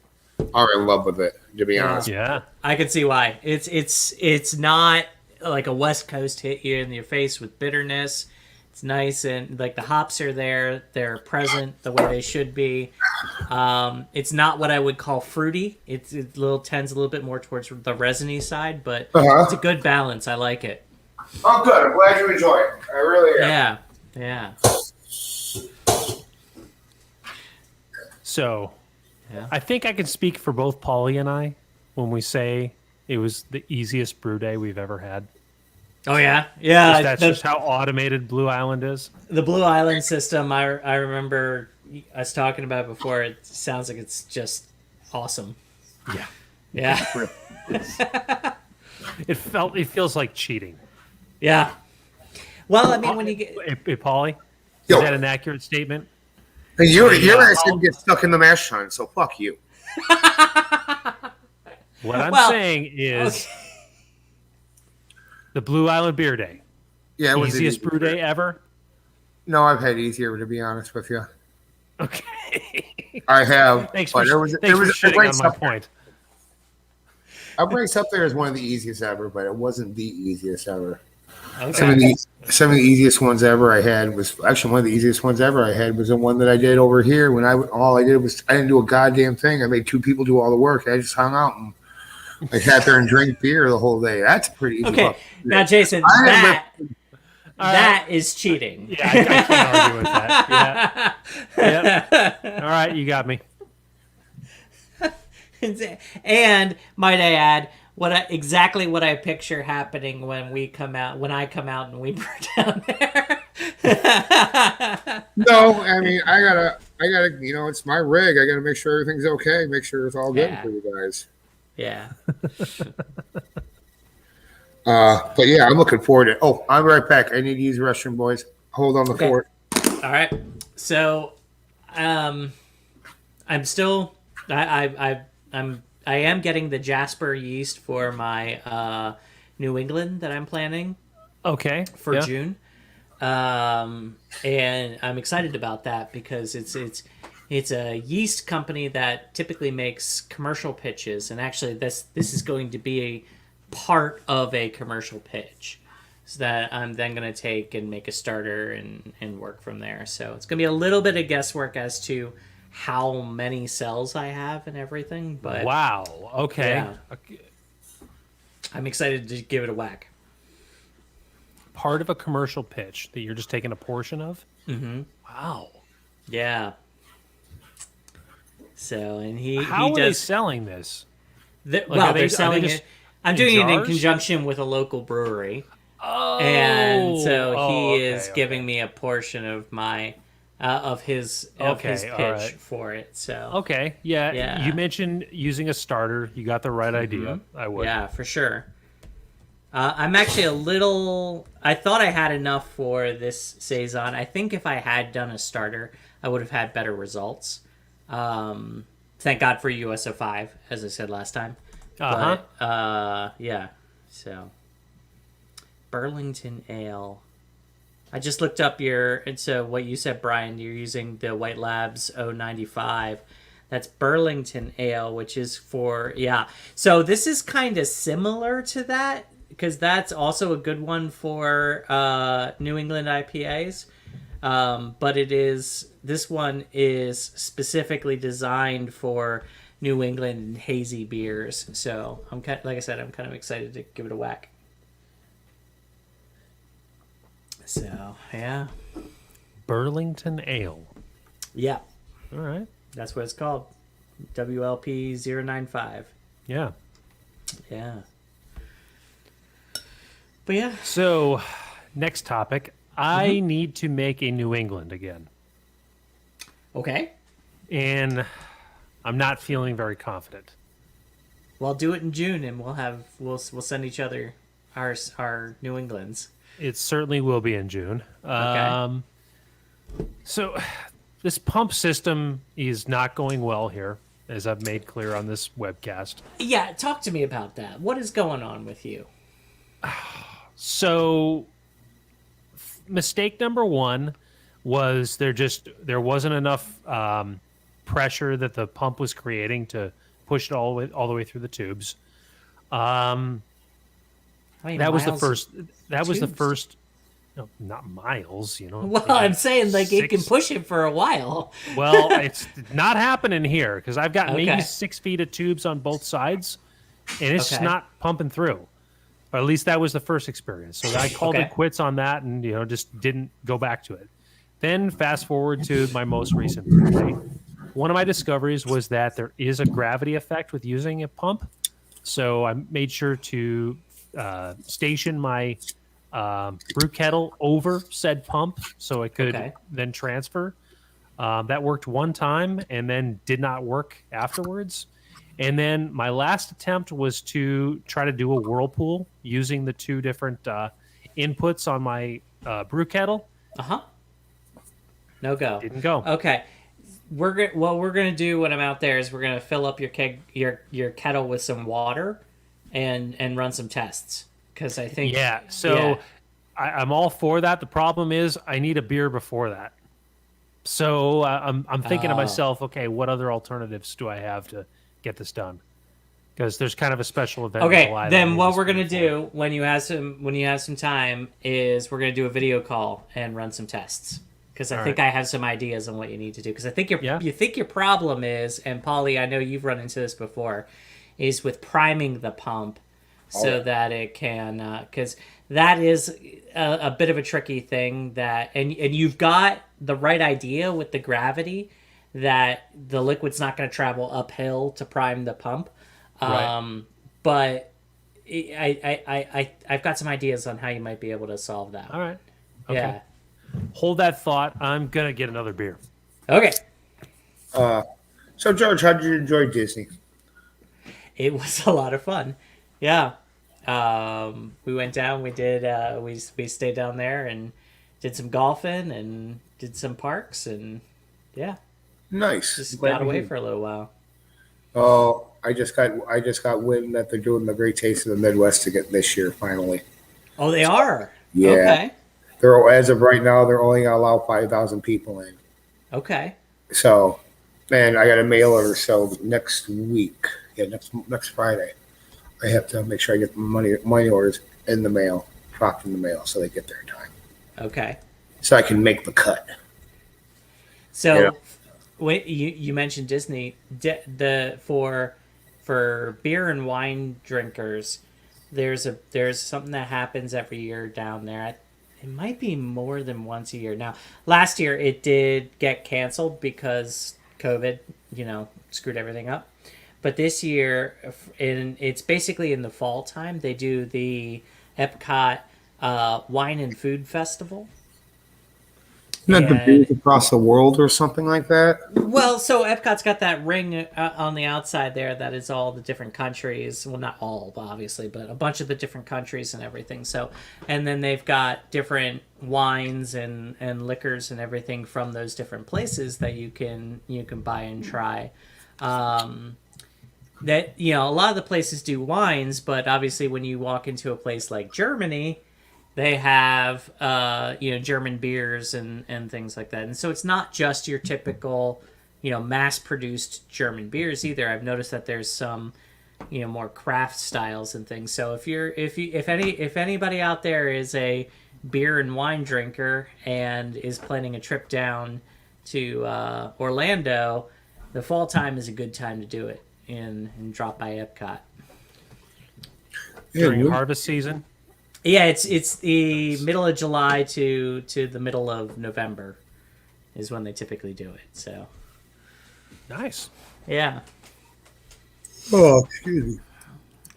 are in love with it. To be honest, Yeah. I can see why. It's not like a West Coast hit you in your face with bitterness. It's nice and like the hops are there. They're present the way they should be. It's not what I would call fruity. It tends a little bit more towards the resiny side, but it's a good balance. I like it. oh, good. I'm glad you enjoy it. I really am. Yeah. So, Yeah. I think I can speak for both Polly and I when we say it was the easiest brew day we've ever had. Oh yeah. Yeah. That's just how automated Blue Island is. The Blue Island system, I remember us talking about it before. It sounds like it's just awesome. Yeah. Yeah. It feels like cheating. Yeah. Well, I mean, when you get Hey, Polly, Yo. is that an accurate statement? And you're Yeah. ass gonna get stuck in the mash tun, so fuck you. What I'm Well, saying is the Blue Island Beer Day. Yeah, it was Easiest brew day ever? No, I've had easier to be honest with you. Okay. I have. Thanks but for, there was thanks for it shitting ranks on my up there. point. It ranks up there as one of the easiest ever, but it wasn't the easiest ever. Some of Okay. the easiest ones ever I had was actually one of the easiest ones ever I had was the one that I did over here when all I did was I didn't do a goddamn thing. I made two people do all the work. I just hung out and I sat there and drank beer the whole day. That's a pretty easy. Okay. Fucking Now, shit. Jason, I didn't that All that is cheating. Yeah, I can't argue with that. Yeah. Yep. All right, you got me. And might I add, exactly what I picture happening when I come out and we burn down there. No, I mean I gotta, it's my rig. I gotta make sure everything's okay. Make sure it's all good Yeah. for you guys. Yeah. But yeah, I'm looking forward to it. Oh, I'll be right back. I need to use the restroom, boys. Hold on the Okay. fort. All right. So, I'm still I am getting the Jasper yeast for my New England that I'm planning Okay. for yeah. June. And I'm excited about that because it's a yeast company that typically makes commercial pitches, and actually this is going to be a part of a commercial pitch, so that I'm then going to take and make a starter and work from there. So it's going to be a little bit of guesswork as to how many cells I have and everything, but Wow. Okay. Yeah. I'm excited to give it a whack. Part of a commercial pitch that you're just taking a portion of. Mm-hmm. Wow. Yeah. So, and How he are they does. selling this? Well, are they they're selling just it. I'm in doing it in jars? conjunction with a local brewery, Oh. and so he okay, is giving me a portion of my of his Okay, pitch all right. for it. So, Okay. Yeah. Yeah. You mentioned using a starter. You got the right idea. I would. yeah, for sure. I'm actually a little. I thought I had enough for this saison. I think if I had done a starter, I would have had better results. Thank God for USO 5, as I said last time. Uh-huh. But, yeah. So, Burlington Ale. I just looked up what you said, Brian. You're using the White Labs 095. That's Burlington Ale, which is for, yeah. So this is kind of similar to that, because that's also a good one for New England IPAs. But this one is specifically designed for New England and hazy beers. So like I said, I'm kind of excited to give it a whack. So yeah, Burlington Ale. yeah, All right. that's what it's called. WLP 095. Yeah. Yeah. But yeah. So, next topic. I need to make a New England again, Okay. and I'm not feeling very confident. Well, do it in June, and we'll send each other our New Englands. It certainly will be in June. Okay. So, this pump system is not going well here, as I've made clear on this webcast. Yeah, talk to me about that. What is going on with you? So, mistake number one was there wasn't enough pressure that the pump was creating to push it all the way through the tubes. How many That was the miles- first. That was the tubes? first. No, not miles. Well, I'm saying like it can six- push it for a while. Well, it's not happening here because I've got Okay. maybe 6 feet of tubes on both sides, and it's just Okay. not pumping through. Or at least that was the first experience. So I called Okay. it quits on that, and just didn't go back to it. Then fast forward to my most recent birthday. One of my discoveries was that there is a gravity effect with using a pump. So I made sure to station my brew kettle over said pump so it could Okay. then transfer. That worked one time and then did not work afterwards. And then my last attempt was to try to do a whirlpool using the two different inputs on my brew kettle. No go. Didn't go. Okay. What we're gonna do when I'm out there is we're gonna fill up your kettle with some water, and run some tests, because I think Yeah. So Yeah. I'm all for that. The problem is I need a beer before that. So I'm thinking to Oh. myself, okay, what other alternatives do I have to get this done? because there's kind of a special event. in Okay, July that then we what just we're gonna paid for. do when you have some time is we're gonna do a video call and run some tests because I All think right. I have some ideas on what you need to do because I think Yeah. you think your problem is, and Polly, I know you've run into this before, is with priming the pump so yeah. that it can because that is a bit of a tricky thing that and you've got the right idea with the gravity that the liquid's not going to travel uphill to prime the pump. Right. But I've got some ideas on how you might be able to solve that. All right. Okay. Yeah. Hold that thought. I'm gonna get another beer. Okay. So, George, how did you enjoy Disney? It was a lot of fun. Yeah. We went down. We did. We stayed down there and did some golfing and did some parks and yeah, Nice. just Glad got to away hear. for a little while. Oh, I just got wind that they're doing the Great Taste of the Midwest again this year. Finally, Oh, they are. Yeah. Okay. they're as of right now they're only gonna allow 5,000 people in. Okay. So, man, I got a mailer. So next week, next Friday, I have to make sure I get the money orders in the mail, dropped in the mail, so they get there in time, Okay. so I can make the cut. So, Yeah. wait, you mentioned Disney. For beer and wine drinkers, there's something that happens every year down there. It might be more than once a year. Now, last year it did get canceled because COVID, screwed everything up. But this year, it's basically in the fall time. They do the Epcot Wine and Food Festival. Isn't that the And- beers across the world or something like that? Well, so Epcot's got that ring on the outside there that is all the different countries. Well, not all, obviously, but a bunch of the different countries and everything. So, and then they've got different wines and liquors and everything from those different places that you can buy and try. That a lot of the places do wines, but obviously when you walk into a place like Germany, they have German beers and things like that. And so it's not just your typical mass produced German beers either. I've noticed that there's some more craft styles and things. So if anybody out there is a beer and wine drinker and is planning a trip down to Orlando, the fall time is a good time to do it and drop by Epcot. During harvest season. Yeah, it's the middle of July to the middle of November is when they typically do it. So Nice. yeah, Oh, excuse me.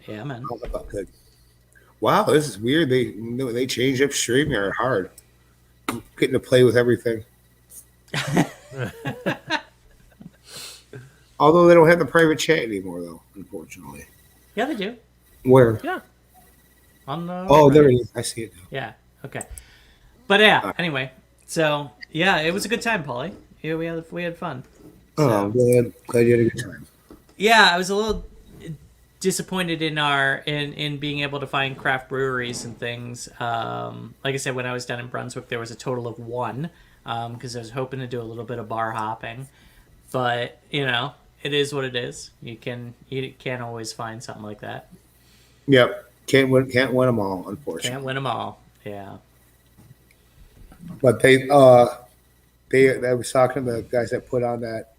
yeah, man. Oh, that felt good. Wow, this is weird. They changed up StreamYard hard. I'm getting to play with everything. Although they don't have the private chat anymore, though, unfortunately. Yeah, they do. Where? Yeah, on the Oh, there it is. I see it now. Yeah, okay. But yeah, anyway, so yeah, it was a good time, Polly. Yeah, we had fun. Oh, I'm glad you had a good time. Yeah, I was a little disappointed in being able to find craft breweries and things. Like I said, when I was down in Brunswick, there was a total of one because I was hoping to do a little bit of bar hopping. But it is what it is. You can't always find something like that. Yep, can't win them all, unfortunately. Can't win them all. Yeah. But I was talking to the guys that put on that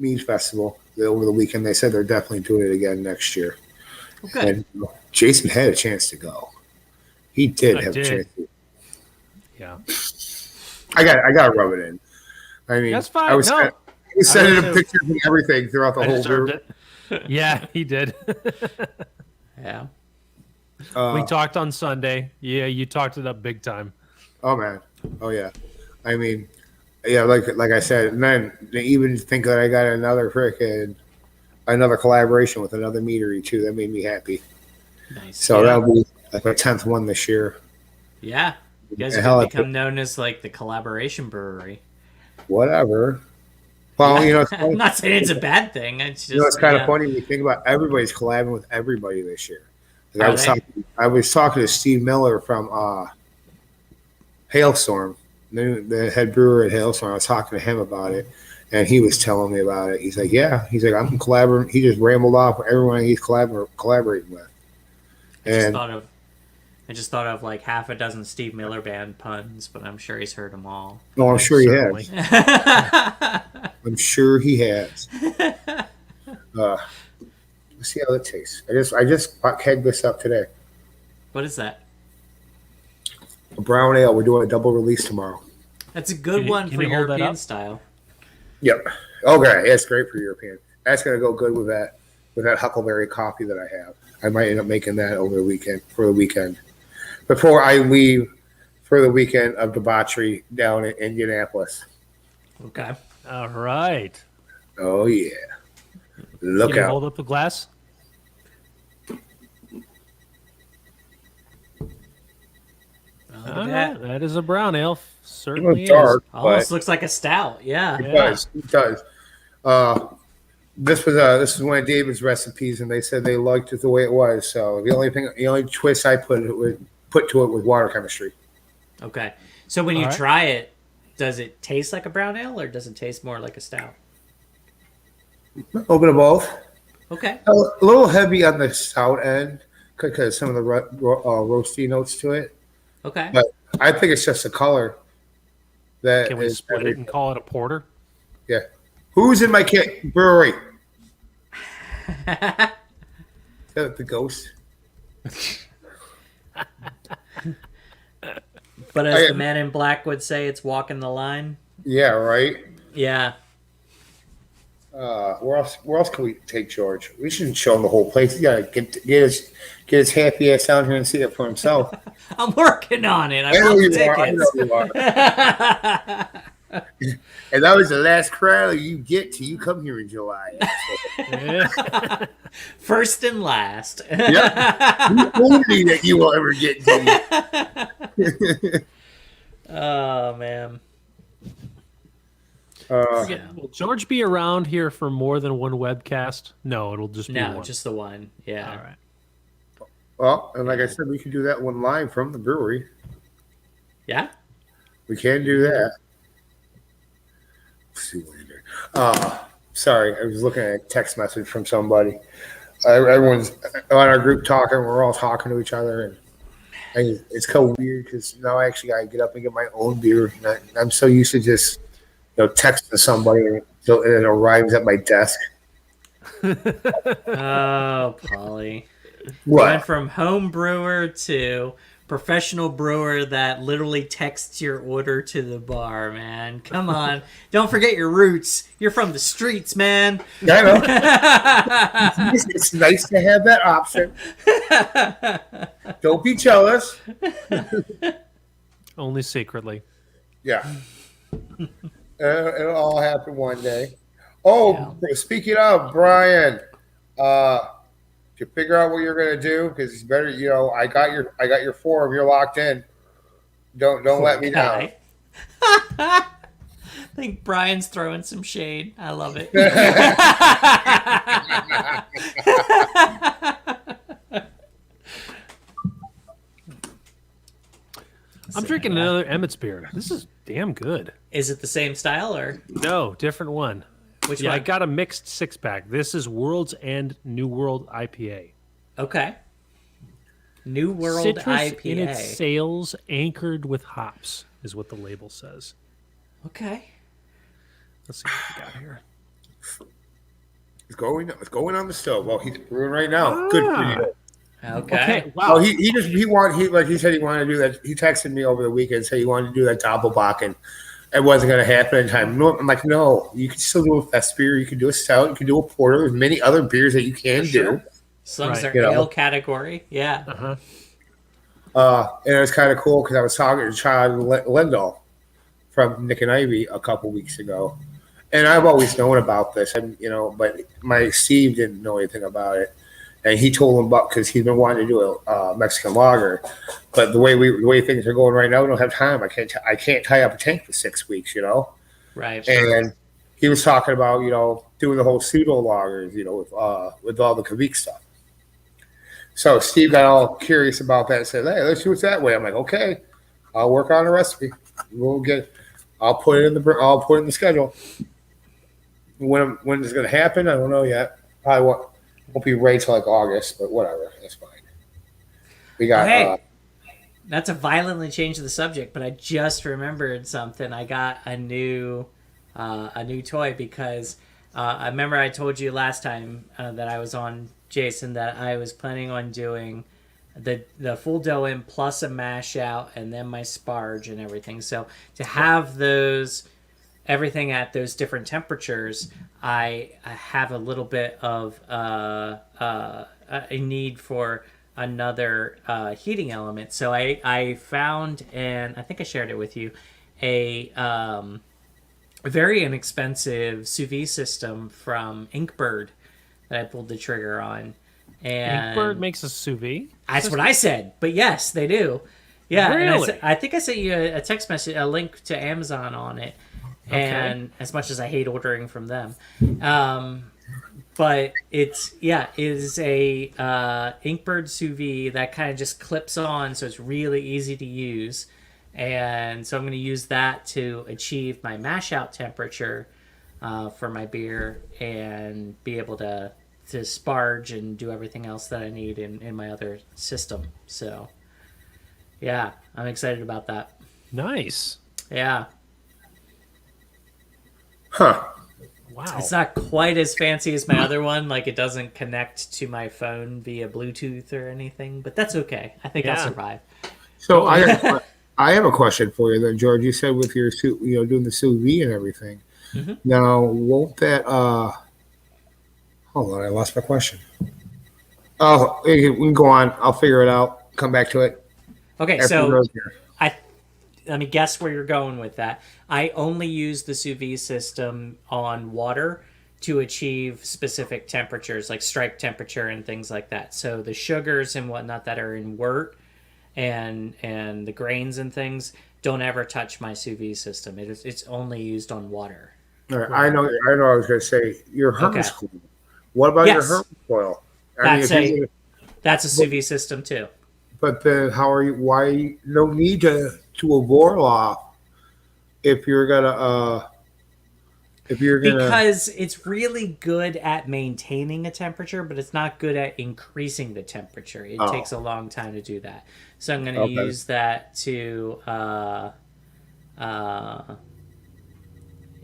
Mead Festival over the weekend. They said they're definitely doing it again next year. Okay. And Jason had a chance to go. He did I have did. a chance. Yeah. I got to rub it in. I mean, That's fine. I was No. sending would've- him pictures and everything throughout the I whole deserved group. it. Yeah, he did. Yeah. We talked on Sunday. Yeah, you talked it up big time. Oh man. Oh yeah. I mean, yeah, like I said, and then they even think that I got another collaboration with another meadery too. That made me happy. Nice. So yeah. that'll be like a 10th one this year. Yeah. You guys are Hell, going I to become known as like the collaboration brewery. Whatever. Well, it's I'm funny. not saying it's a bad thing. It's just It's kind yeah. of funny when you think about everybody's collabing with everybody this year. Like, Are I was talking to Steve Miller from Hailstorm, the head brewer at Hailstorm. I was talking to him about it, And he was telling me about it. He's like, yeah. He's like, I'm collaborating. He just rambled off with everyone he's collaborating with. I just thought of like half a dozen Steve Miller Band puns, but I'm sure he's heard them all. No, I'm sure he Certainly. has. I'm sure he has. Let's see how it tastes. I just kegged this up today. What is that? A brown ale. We're doing a double release tomorrow. That's a good one can for you hold that European up? style. Yep. Okay, it's great for European. That's gonna go good with that huckleberry coffee that I have. I might end up making that over the weekend before I leave for the weekend of debauchery down in Indianapolis. Okay. All right. Oh yeah. Look Can you out. hold up the glass? Look All at right. that. That is a brown ale. Certainly It's dark, Almost but looks like a stout. Yeah. it does. It does. This is one of David's recipes, and they said they liked it the way it was. So the only twist I put to it was water chemistry. Okay. So when you All right. try it, does it taste like a brown ale or does it taste more like a stout? A little bit of both. Okay. A little heavy on the stout end because some of the roasty notes to it. Okay. But I think it's just the color. That Can we is split it and call it a porter? Yeah. Who's in my brewery? Is that the ghost? But as the man in black would say, it's walking the line. Yeah, right. Yeah. Where else can we take George? We shouldn't show him the whole place. He gotta get his happy ass down here and see it for himself. I'm working on it. I I know bought you are. I tickets. know you are. And that was the last crowd you get till you come here in July. Yeah. First and last. Yep. The only that you will ever get to. Oh, man. Will George be around here for more than one webcast? No, it'll just be No, one. just the one. Yeah. All right. Well, and like I said, we can do that one live from the brewery. Yeah? We can do that. Let's see what sorry, I was looking at a text message from somebody. Everyone's on our group talking. We're all talking to each other, and it's kind of weird because now I actually got to get up and get my own beer. And I'm so used to just texting somebody and it arrives at my desk. Oh, Polly. What? Went from home brewer to professional brewer that literally texts your order to the bar, man. Come on. Don't forget your roots. You're from the streets, man. I know. It's nice to have that option. Don't be jealous. Only secretly. Yeah. It'll all happen one day. Oh, Speaking of Brian, did you figure out what you're gonna do? Because it's better, I got your form. You're locked in. Don't let me down. I think Brian's throwing some shade. I love it. I'm drinking another Emmett's beer. This is damn good. Is it the same style or No, different one. which Yeah, I one? got a mixed 6-pack. This is World's End New World IPA. Okay. New World Citrus IPA. in its sails, anchored with hops, is what the label says. Okay. Let's see what we got here. It's going on the stove. Well, he's brewing right now. Good for you. Okay. Wow. Oh, he said he wanted to do that. He texted me over the weekend, said he wanted to do that Doppelbock, it wasn't going to happen in time. No, I'm like, no, you can still do a fest beer. You can do a stout. You can do a porter. There's many other beers that you can do. As long as Right. they're ale category. Yeah. Uh-huh. And it was kind of cool because I was talking to Chad Lindahl from Nick and Ivy a couple weeks ago. And I've always known about this, but my Steve didn't know anything about it. And he told him about because he's been wanting to do a Mexican lager, but the way things are going right now, we don't have time. I can't tie up a tank for 6 weeks, Right. And he was talking about doing the whole pseudo lagers, with all the Kvik stuff. So Steve got all curious about that and said, "Hey, let's do it that way." I'm like, "Okay, I'll work on the recipe. I'll put it in the schedule." When it's going to happen, I don't know yet. Probably won't be right till like August, but whatever. That's fine. We got. Hey, not to violently change the subject, but I just remembered something. I got a new toy because I remember I told you last time that I was on Jason that I was planning on doing the full dough in plus a mash out and then my sparge and everything. So to have those everything at those different temperatures, I have a little bit of a need for another heating element. So I found, and I think I shared it with you, a very inexpensive sous vide system from Inkbird that I pulled the trigger on. And Inkbird makes a sous vide? that's what I said, but yes, they do. Yeah, Really? and I think I sent you a text message, a link to Amazon on it. And as much as I hate ordering from them, but it is a Inkbird sous vide that kind of just clips on, so it's really easy to use. And so I'm going to use that to achieve my mash out temperature for my beer and be able to sparge and do everything else that I need in my other system. So yeah, I'm excited about that. Nice. Yeah. Huh. Wow. It's not quite as fancy as my other one. Like, it doesn't connect to my phone via Bluetooth or anything, but that's okay. I think I'll Yeah. survive. So I have a question for you, then, George. You said with your doing the sous vide and everything. Mm-hmm. Now, won't that? Hold on, I lost my question. Oh, we can go on. I'll figure it out. Come back to it. Okay, after so Rose here. let me guess where you're going with that. I only use the sous vide system on water to achieve specific temperatures, like stripe temperature and things like that. So the sugars and whatnot that are in wort and the grains and things don't ever touch my sous vide system. It's only used on water. All right, I know. I was going to say your Hermes coil. What about your Yes. Hermes coil? That's a sous vide system too. But then, how are you? Why no need to a boil off if you're gonna Because it's really good at maintaining a temperature, but it's not good at increasing the temperature. It takes a long time to do that. So I'm going to use that to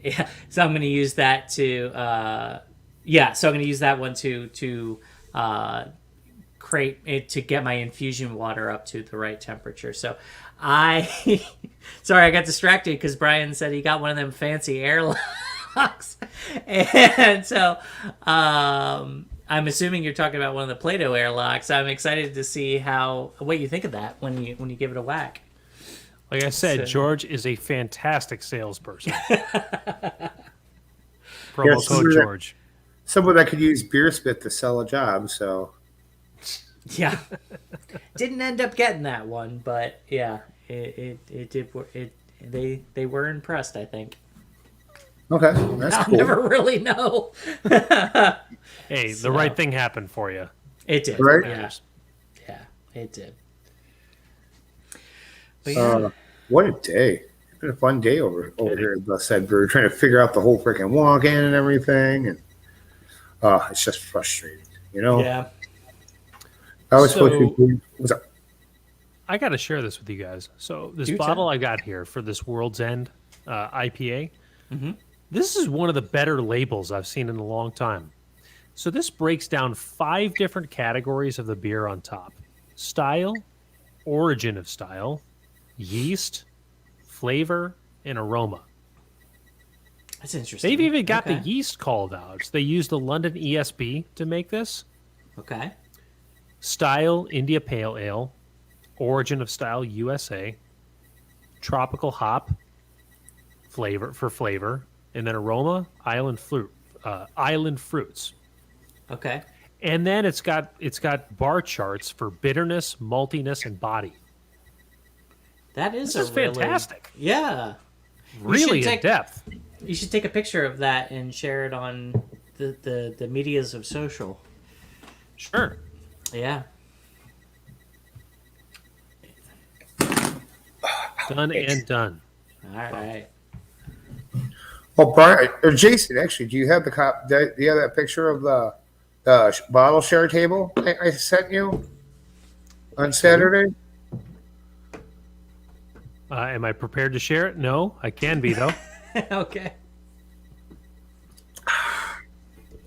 yeah. So I'm going to use that to So I'm going to use that one to create it to get my infusion water up to the right temperature. So sorry, I got distracted because Brian said he got one of them fancy airlocks, and so I'm assuming you're talking about one of the Play-Doh airlocks. I'm excited to see what you think of that when you give it a whack. Like I said, George is a fantastic salesperson. Promo code George. someone that could use beer spit to sell a job? So Yeah, didn't end up getting that one, but yeah, it did. They were impressed, I think. okay, that's I'll cool. never really know. Hey, the right thing happened for you. It did, Right? Yeah, it did. But yeah, What a day! It's been a fun day over here at the Sedberg, trying to figure out the whole freaking walk-in and everything, and it's just frustrating, you know. yeah. I was So- supposed to. What's up? I got to share this with you guys. So this Do bottle tell. I got here for this World's End IPA, Mm-hmm. this is one of the better labels I've seen in a long time. So this breaks down 5 different categories of the beer on top: style, origin of style, yeast, flavor, and aroma. That's interesting. They've even got Okay. the yeast called out. So they used the London ESB to make this. Okay. Style, India Pale Ale. Origin of style, USA. Tropical hop, flavor, and then aroma, island fruits. Okay. And then it's got bar charts for bitterness, maltiness, and body. That is This is really, fantastic. Yeah. Really in take- depth. You should take a picture of that and share it on the medias of social. Sure. Yeah. Done and done. All right. Oh, Brian or Jason, actually, do you have do you have that picture of the bottle share table I sent you on Saturday? Am I prepared to share it? No, I can be though. Okay.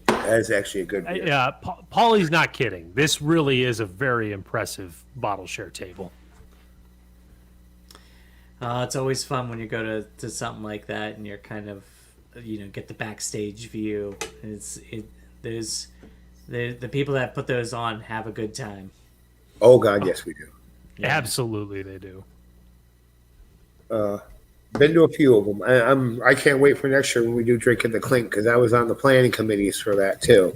That is actually a good beer. Yeah, Paulie's not kidding. This really is a very impressive bottle share table. It's always fun when you go to something like that and you're kind of, get the backstage view. There's the people that put those on have a good time. Oh God, yes we do. Yeah. Absolutely, they do. Been to a few of them. I can't wait for next year when we do Drink in the Clink because I was on the planning committees for that too.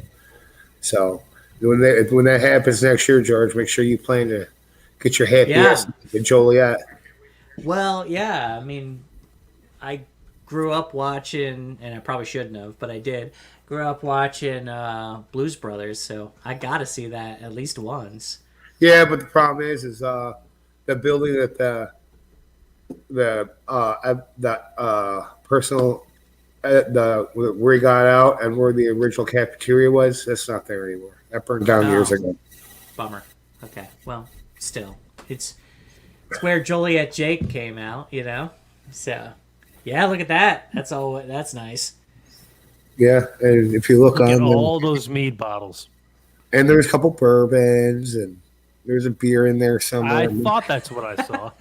So when that happens next year, George, make sure you plan to get your happy ass in Joliet. Well, yeah. I mean, I grew up watching, and I probably shouldn't have, but I did. Grew up watching Blues Brothers, so I got to see that at least once. Yeah, but the problem is the building that the personal where he got out and where the original cafeteria was, that's not there anymore. That burned down years ago. Bummer. Okay, well, still, it's where Joliet Jake came out, So, yeah, look at that. That's nice. Yeah, and if you look on all those mead bottles, and there's a couple bourbons, and there's a beer in there somewhere. I thought that's what I saw.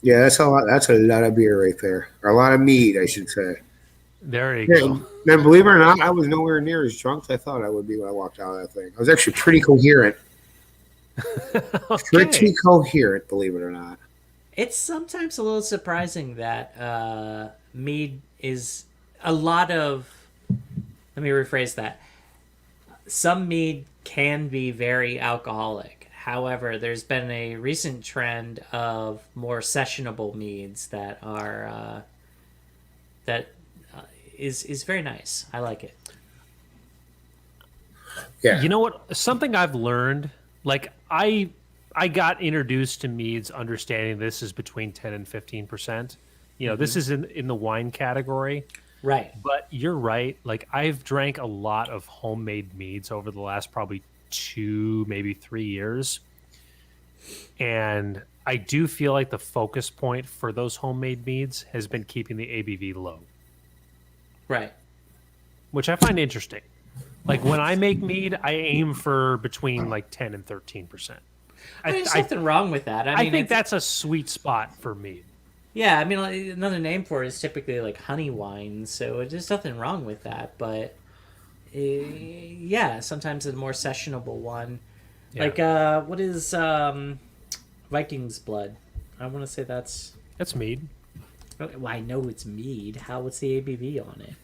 Yeah, that's a lot. That's a lot of beer right there, or a lot of mead, I should say. There you go. And believe it or not, I was nowhere near as drunk as I thought I would be when I walked out of that thing. I was actually pretty coherent. Okay. Pretty coherent, believe it or not. It's sometimes a little surprising that mead is a lot of. Let me rephrase that. Some mead can be very alcoholic. However, there's been a recent trend of more sessionable meads that are is very nice. I like it. Yeah. You know what? Something I've learned, like I got introduced to meads understanding this is between 10 and 15%. This is in the wine category. Right. But you're right. Like I've drank a lot of homemade meads over the last probably 2, maybe 3 years. And I do feel like the focus point for those homemade meads has been keeping the ABV low. Right. Which I find interesting. Like when I make mead, I aim for between like 10 and 13%. There's nothing wrong with that. I think that's a sweet spot for mead. Yeah, I mean, like, another name for it is typically like honey wine, so there's nothing wrong with that. But yeah, sometimes a more sessionable one, like what is Viking's Blood? I want to say that's mead. Well, I know it's mead. What's the ABV on it?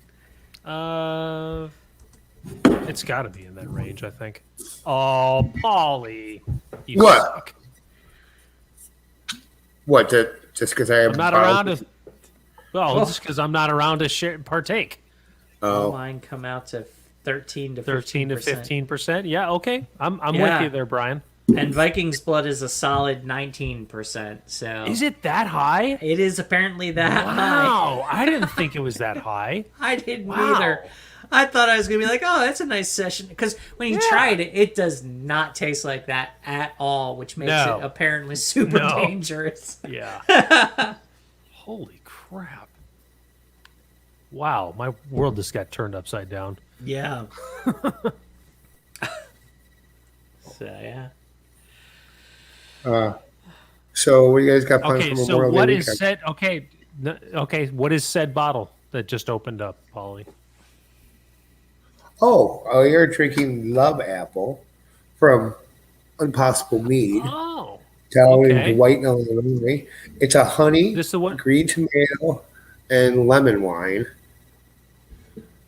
It's got to be in that range, I think. Oh, Paulie, you What? suck. What? Just because I'm not around to. Well, just because I'm not around to partake. Oh, mine come out to 13 to 15%. Yeah, okay. I'm Yeah. with you there, Brian. And Viking's Blood is a solid 19%. So Is it that high? it is apparently that high. Wow, I didn't think it was that high. I didn't Wow. either. I thought I was gonna be like, oh, that's a nice session, because when you try it, it does not taste like that at all, which makes it apparently super dangerous. Yeah. Holy crap! Wow, my world just got turned upside down. Yeah. So yeah. So what do you guys got planned Okay, for so Memorial what Day is weekend? said? Okay, what is said bottle that just opened up, Paulie? Oh, you're drinking Love Apple from Impossible Mead. Oh, Down okay. in Dwight, Illinois. It's a honey, This the one? green tomato, and lemon wine.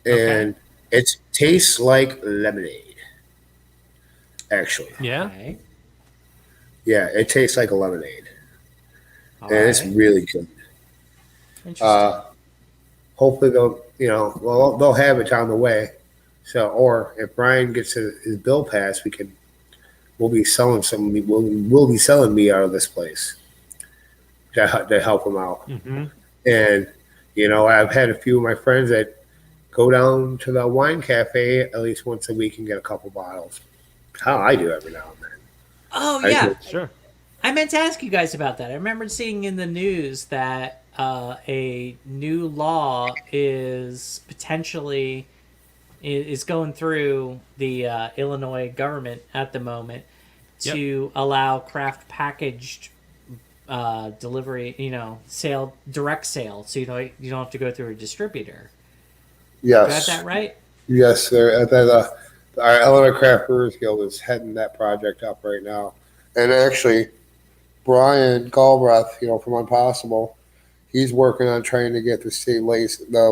And it tastes like lemonade. Actually. Yeah. Okay. Yeah, it tastes like a lemonade. All And it's right. really good. Interesting. Hopefully they'll have it down the way. So, or if Brian gets his bill passed, we'll be selling we'll be selling meat out of this place to help him out. Mm-hmm. And I've had a few of my friends that go down to the wine cafe at least once a week and get a couple bottles. How I do every now and then. Oh I yeah, do. Sure. I meant to ask you guys about that. I remember seeing in the news that a new law is potentially is going through the Illinois government at the moment to allow craft packaged delivery, direct sale, so you don't have to go through a distributor. Yes. Got that right? Yes, our Illinois Craft Brewers Guild is heading that project up right now. And actually, Brian Galbraith, from Impossible, he's working on trying to get the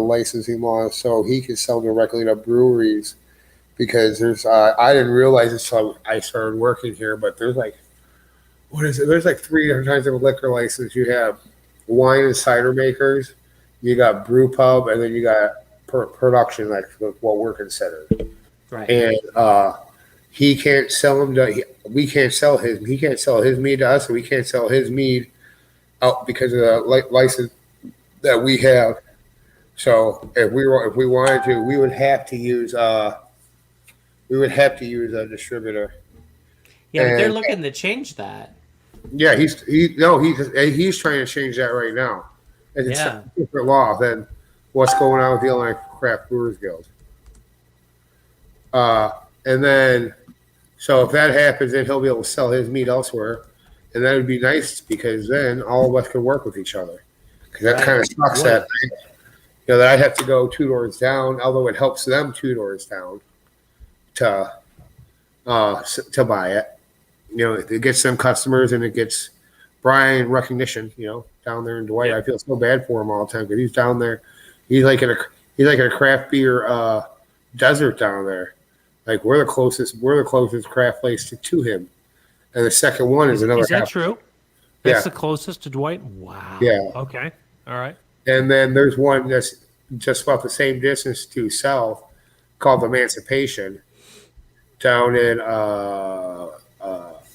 licensing laws so he can sell directly to breweries. Because I didn't realize this until I started working here, but there's what is it? There's 3 different kinds of liquor license. You have wine and cider makers, you got brew pub, and then you got production, like what we're considered. Right. And he can't sell them we can't sell his. He can't sell his mead to us, and we can't sell his mead out because of the license that we have. So if we wanted to, we would have to use a distributor. Yeah, but they're looking to change that. Yeah, he's trying to change that right now. It's a different law than what's going on with the Illinois Craft Brewers Guild. And then, so if that happens, then he'll be able to sell his meat elsewhere, and that would be nice because then all of us can work with each other. Because that kind of sucks that that I have to go 2 doors down, although it helps them 2 doors down to buy it. It gets them customers and it gets Brian recognition. Down there in Dwight, I feel so bad for him all the time because he's down there. He's like in a craft beer desert down there. Like we're the closest craft place to him, and the second one is another. Is that true? That's Yeah. the closest to Dwight. Wow. Yeah. Okay. All right. And then there's one that's just about the same distance to south, called Emancipation, down in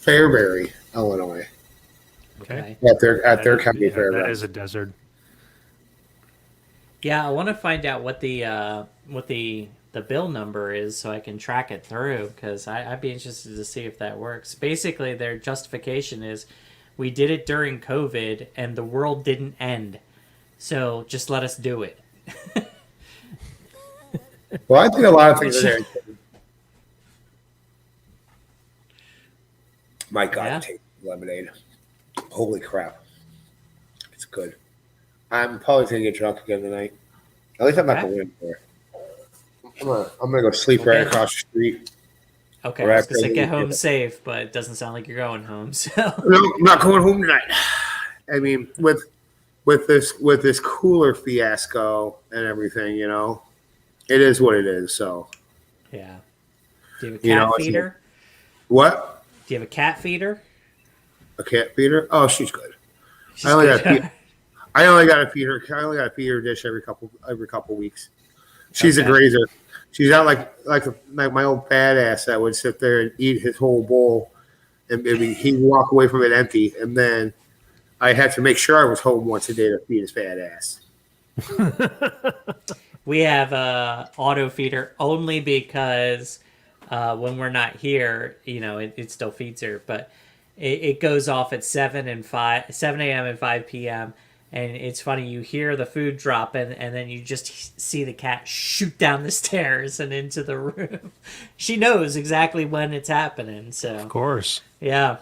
Fairbury, Illinois. Okay. At their county fair. That is a desert. Yeah, I want to find out what the bill number is so I can track it through because I'd be interested to see if that works. Basically, their justification is we did it during COVID and the world didn't end, so just let us do it. Well, I think a lot of things are there. My God, Yeah. Take lemonade. Holy crap. It's good. I'm probably going to get drunk again tonight. At least I'm not going to win for it. I'm gonna go sleep right across the street. Okay, I was gonna say get home safe, but it doesn't sound like you're going home. So no, I'm not going home tonight. I mean, with this cooler fiasco and everything, it is what it is. So yeah. Do you have a cat feeder? What? Do you have a cat feeder? A cat feeder? Oh, she's good. She's I only good. got to feed her. I only got to feed her dish every couple weeks. She's a grazer. She's not like my old badass that would sit there and eat his whole bowl, and he'd walk away from it empty, and then I had to make sure I was home once a day to feed his fat ass. We have a auto feeder only because when we're not here, it still feeds her, but it goes off at 7 a.m. and 5 p.m. And it's funny, you hear the food drop and then you just see the cat shoot down the stairs and into the room. She knows exactly when it's happening. So Of course. yeah.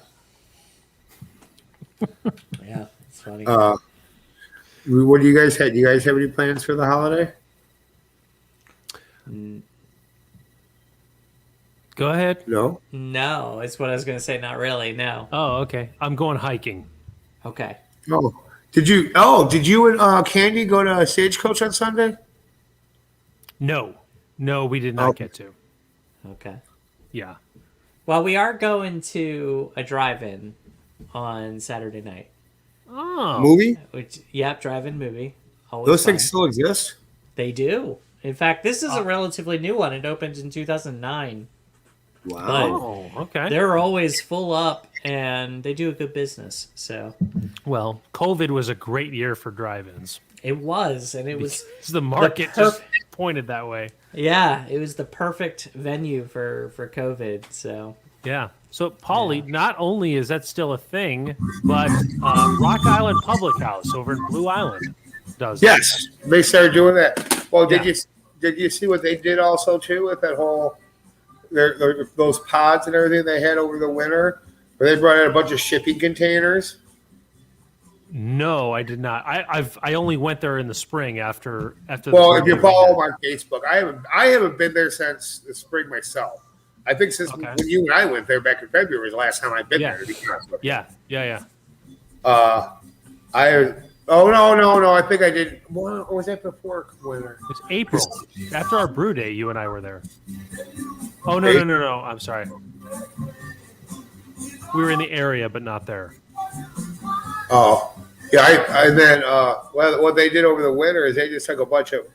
Yeah, it's funny. What do you guys have? Do you guys have any plans for the holiday? Go ahead. No. No, it's what I was going to say. Not really. No. Oh, okay. I'm going hiking. Okay. Oh. Did you and Candy go to Stagecoach on Sunday? No, we did not get to. Okay. Yeah. Well, we are going to a drive-in on Saturday night. Oh. Movie? Drive-in movie. Always Those fun. things still exist? They do. In fact, this is a relatively new one. It opened in 2009. Wow. Oh, okay. They're always full up, and they do a good business. So, Well, COVID was a great year for drive-ins. It was, and it was Because the market just pointed that way. yeah, it was the perfect venue for COVID. So Yeah. So, Paulie, not only is that still a thing, but Rock Island Public House over in Blue Island does that. Yes, they started doing that. Well, Yeah. did you see what they did also too with that whole those pods and everything they had over the winter, where they brought in a bunch of shipping containers? No, I did not. I only went there in the spring after. Well, the if you birthday follow them weekend. on Facebook, I haven't been there since the spring myself. I think since Okay. when you and I went there back in February was the last time I've been Yeah. there. To be honest with you. Yeah. I no. I think I did. What was that before winter? It's April. After our brew day, you and I were there. Oh no! I'm sorry. We were in the area, but not there. Oh, yeah. And then well, what they did over the winter is they just took a bunch of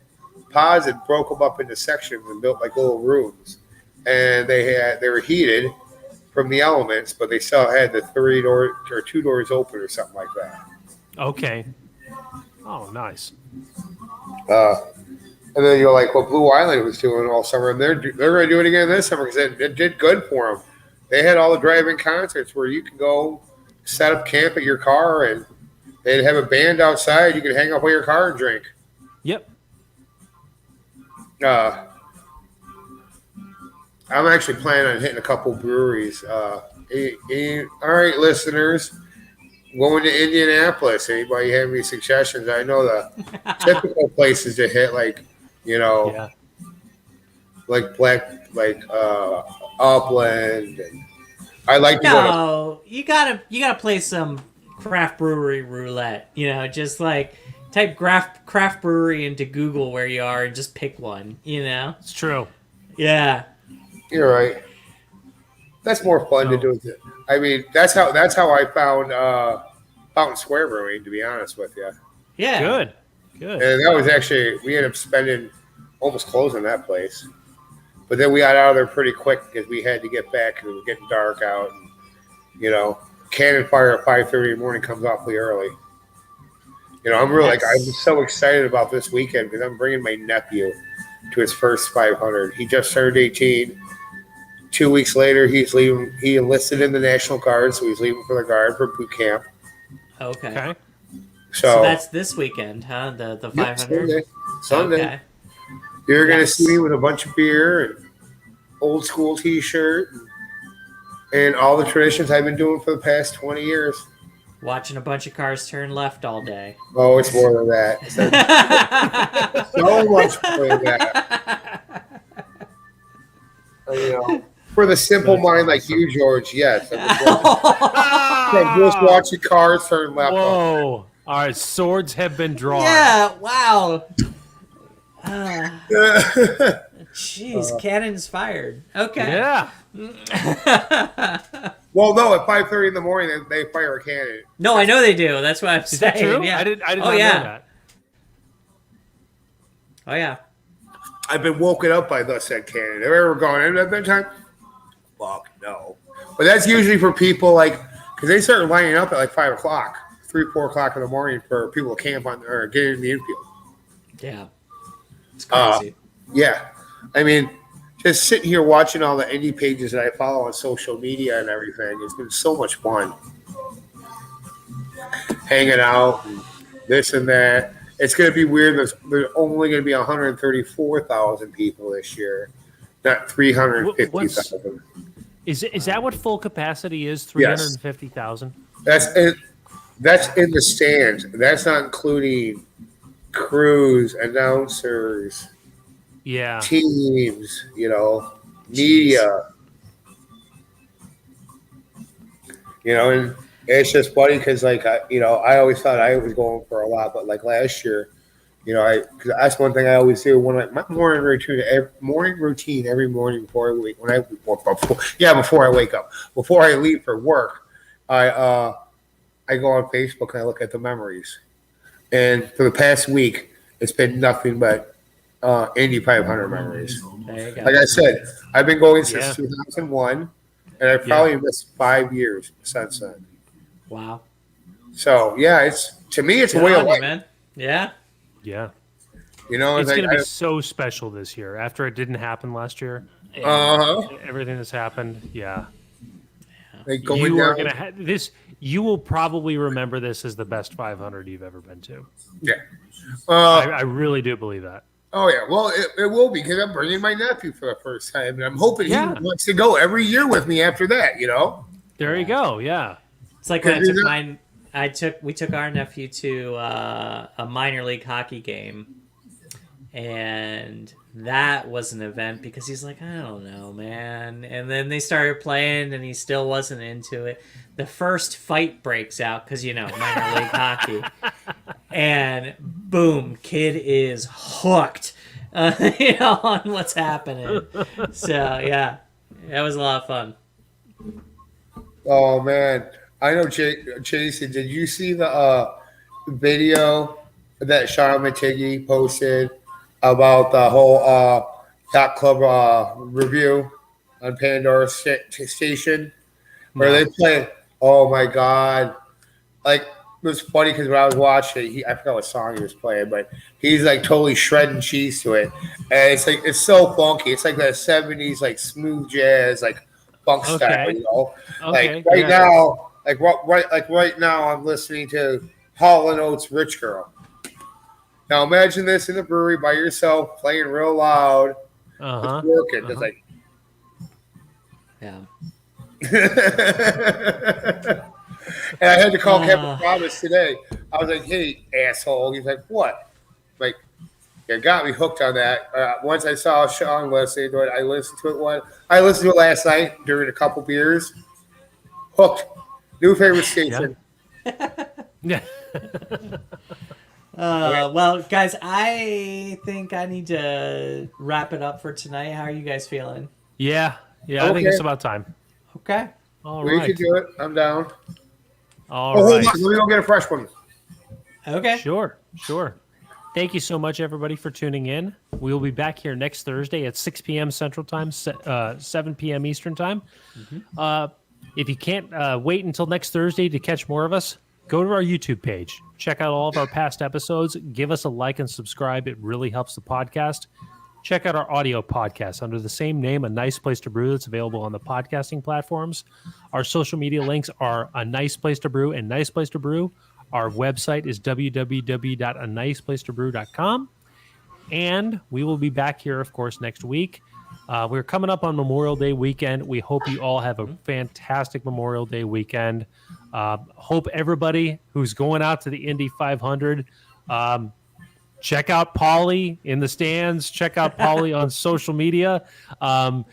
pods and broke them up into sections and built like little rooms, and they were heated from the elements, but they still had the 3 door or 2 doors open or something like that. Okay. Oh, nice. And then you're like, what Blue Island was doing all summer, and they're going to do it again this summer because it did good for them. They had all the drive-in concerts where you can go set up camp at your car, and they'd have a band outside. You could hang up by your car and drink. Yep. I'm actually planning on hitting a couple breweries. All right, listeners, going to Indianapolis. Anybody have any suggestions? I know the typical places to hit, like Yeah. like Upland. And I like to go to. no, you gotta play some craft brewery roulette. Just like type craft brewery into Google where you are and just pick one. It's true. Yeah. You're right. That's more fun to do. I mean, that's how I found Fountain Square Brewing. To be honest with you, Yeah. Good. and that was actually we ended up spending almost closing that place, but then we got out of there pretty quick because we had to get back because it was getting dark out. And, Cannon Fire at 5:30 in the morning comes awfully early. I'm really Yes. I'm so excited about this weekend because I'm bringing my nephew to his first 500. He just turned 18. 2 weeks later, he's leaving. He enlisted in the National Guard, so he's leaving for the Guard for boot camp. Okay. Okay. So that's this weekend, huh? The Yep, 500. Sunday. Okay. You're gonna Yes. see me with a bunch of beer and old school T-shirt and all the traditions I've been doing for the past 20 years. Watching a bunch of cars turn left all day. Oh, it's more than that. So much more than that. For the simple That's mind like awesome. you, George, yes. I'm just watching cars turn left. Whoa. All right. Swords have been drawn. Yeah. Wow. Jeez, cannons fired. Okay. Yeah. Well, no, at 5:30 in the morning they fire a cannon. No, I know they do. That's what I'm Is saying. that true? Yeah. I did Oh, not yeah. know that. Oh yeah. I've been woken up by the said cannon. Have you ever gone in at that time? Fuck no. But that's usually for people because they start lining up at like 5 o'clock, 3, 4 o'clock in the morning for people to camp on or get in the infield. Yeah. It's crazy. Yeah. I mean, just sitting here watching all the indie pages that I follow on social media and everything, it's been so much fun. Hanging out and this and that. It's going to be weird. There's only going to be 134,000 people this year, not 350,000. Is that what full capacity is? 350,000. That's in the stands. That's not including crews, announcers, Yeah. teams, media. And it's just funny because, I always thought I was going for a lot, but last year, because that's one thing I always do my morning routine every morning before I wake before I wake up, before I leave for work, I go on Facebook and I look at the memories, and for the past week, it's been nothing but Indy 500 memories. There you go. Like I said, I've been going since Yeah. 2001, and I've probably missed 5 years since then. Wow. So yeah, to me it's a Good way on of you, life. man. Yeah. Yeah. You know, It's like, going to be so special this year after it didn't happen last year. Everything that's happened. Yeah. like going You down. are going to this. You will probably remember this as the best 500 you've ever been to. Yeah. I really do believe that. Oh yeah, well it will be because I'm bringing my nephew for the first time, and I'm hoping he Yeah. wants to go every year with me after that. You know, There you go. Yeah. It's like when I took mine. We took our nephew to a minor league hockey game, and that was an event because he's like, I don't know, man. And then they started playing, and he still wasn't into it. The first fight breaks out because minor league hockey, and boom, kid is hooked, on what's happening. So yeah, that was a lot of fun. oh man, I know, Jason. Did you see the video that Sean Mattiggy posted about the whole yacht club review on Pandora station where they play? Oh my god! Like, it was funny because when I was watching it, I forgot what song he was playing, but he's like totally shredding cheese to it, and it's like it's so funky. It's like that '70s like smooth jazz, like funk style, you know. Okay. Like now, right now, I'm listening to Hall and Oates' "Rich Girl." Now imagine this in the brewery by yourself, playing real loud, just working, just like. Yeah. And I had to call Kevin Thomas today. I was like, "Hey, asshole!" He's like, "What?" Like, you got me hooked on that. Once I saw Sean listening to it, I listened to it I listened to it last night during a couple beers. Hooked. New favorite station. Yeah. Well, guys, I think I need to wrap it up for tonight. How are you guys feeling? Yeah. I think it's about time. Okay. All We right. can do it. I'm down. All hold right. on. Let me go get a fresh one. Okay. Sure. Thank you so much, everybody, for tuning in. We will be back here next Thursday at 6 p.m. Central Time, 7 p.m. Eastern Time. If you can't wait until next Thursday to catch more of us, go to our YouTube page. Check out all of our past episodes. Give us a like and subscribe. It really helps the podcast. Check out our audio podcast under the same name, A Nice Place to Brew, that's available on the podcasting platforms. Our social media links are A Nice Place to Brew and Nice Place to Brew. Our website is www.aniceplacetobrew.com. And we will be back here, of course, next week. We're coming up on Memorial Day weekend. We hope you all have a fantastic Memorial Day weekend. Hope everybody who's going out to the Indy 500, check out Paulie in the stands. Check out Paulie on social media. You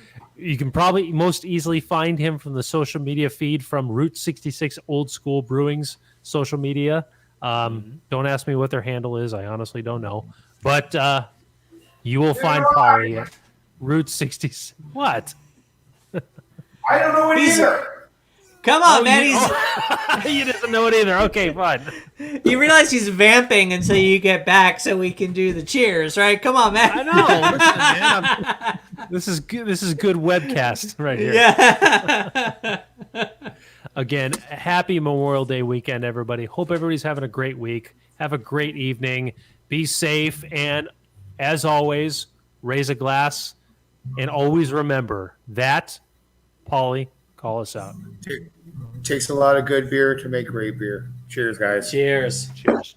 can probably most easily find him from the social media feed from Route 66 Old School Brewing's social media. Don't ask me what their handle is. I honestly don't know. But you will find Paulie at Route 66. What? I don't know it either. Come on, man. He doesn't know it either. Okay, fine. You realize he's vamping until you get back so we can do the cheers, right? Come on, man. I know. Listen, man, this is good. This is good webcast right here. Yeah. Again, happy Memorial Day weekend, everybody. Hope everybody's having a great week. Have a great evening. Be safe. And as always, raise a glass. And always remember that, Paulie, call us out. Takes a lot of good beer to make great beer. Cheers, guys. Cheers. Cheers.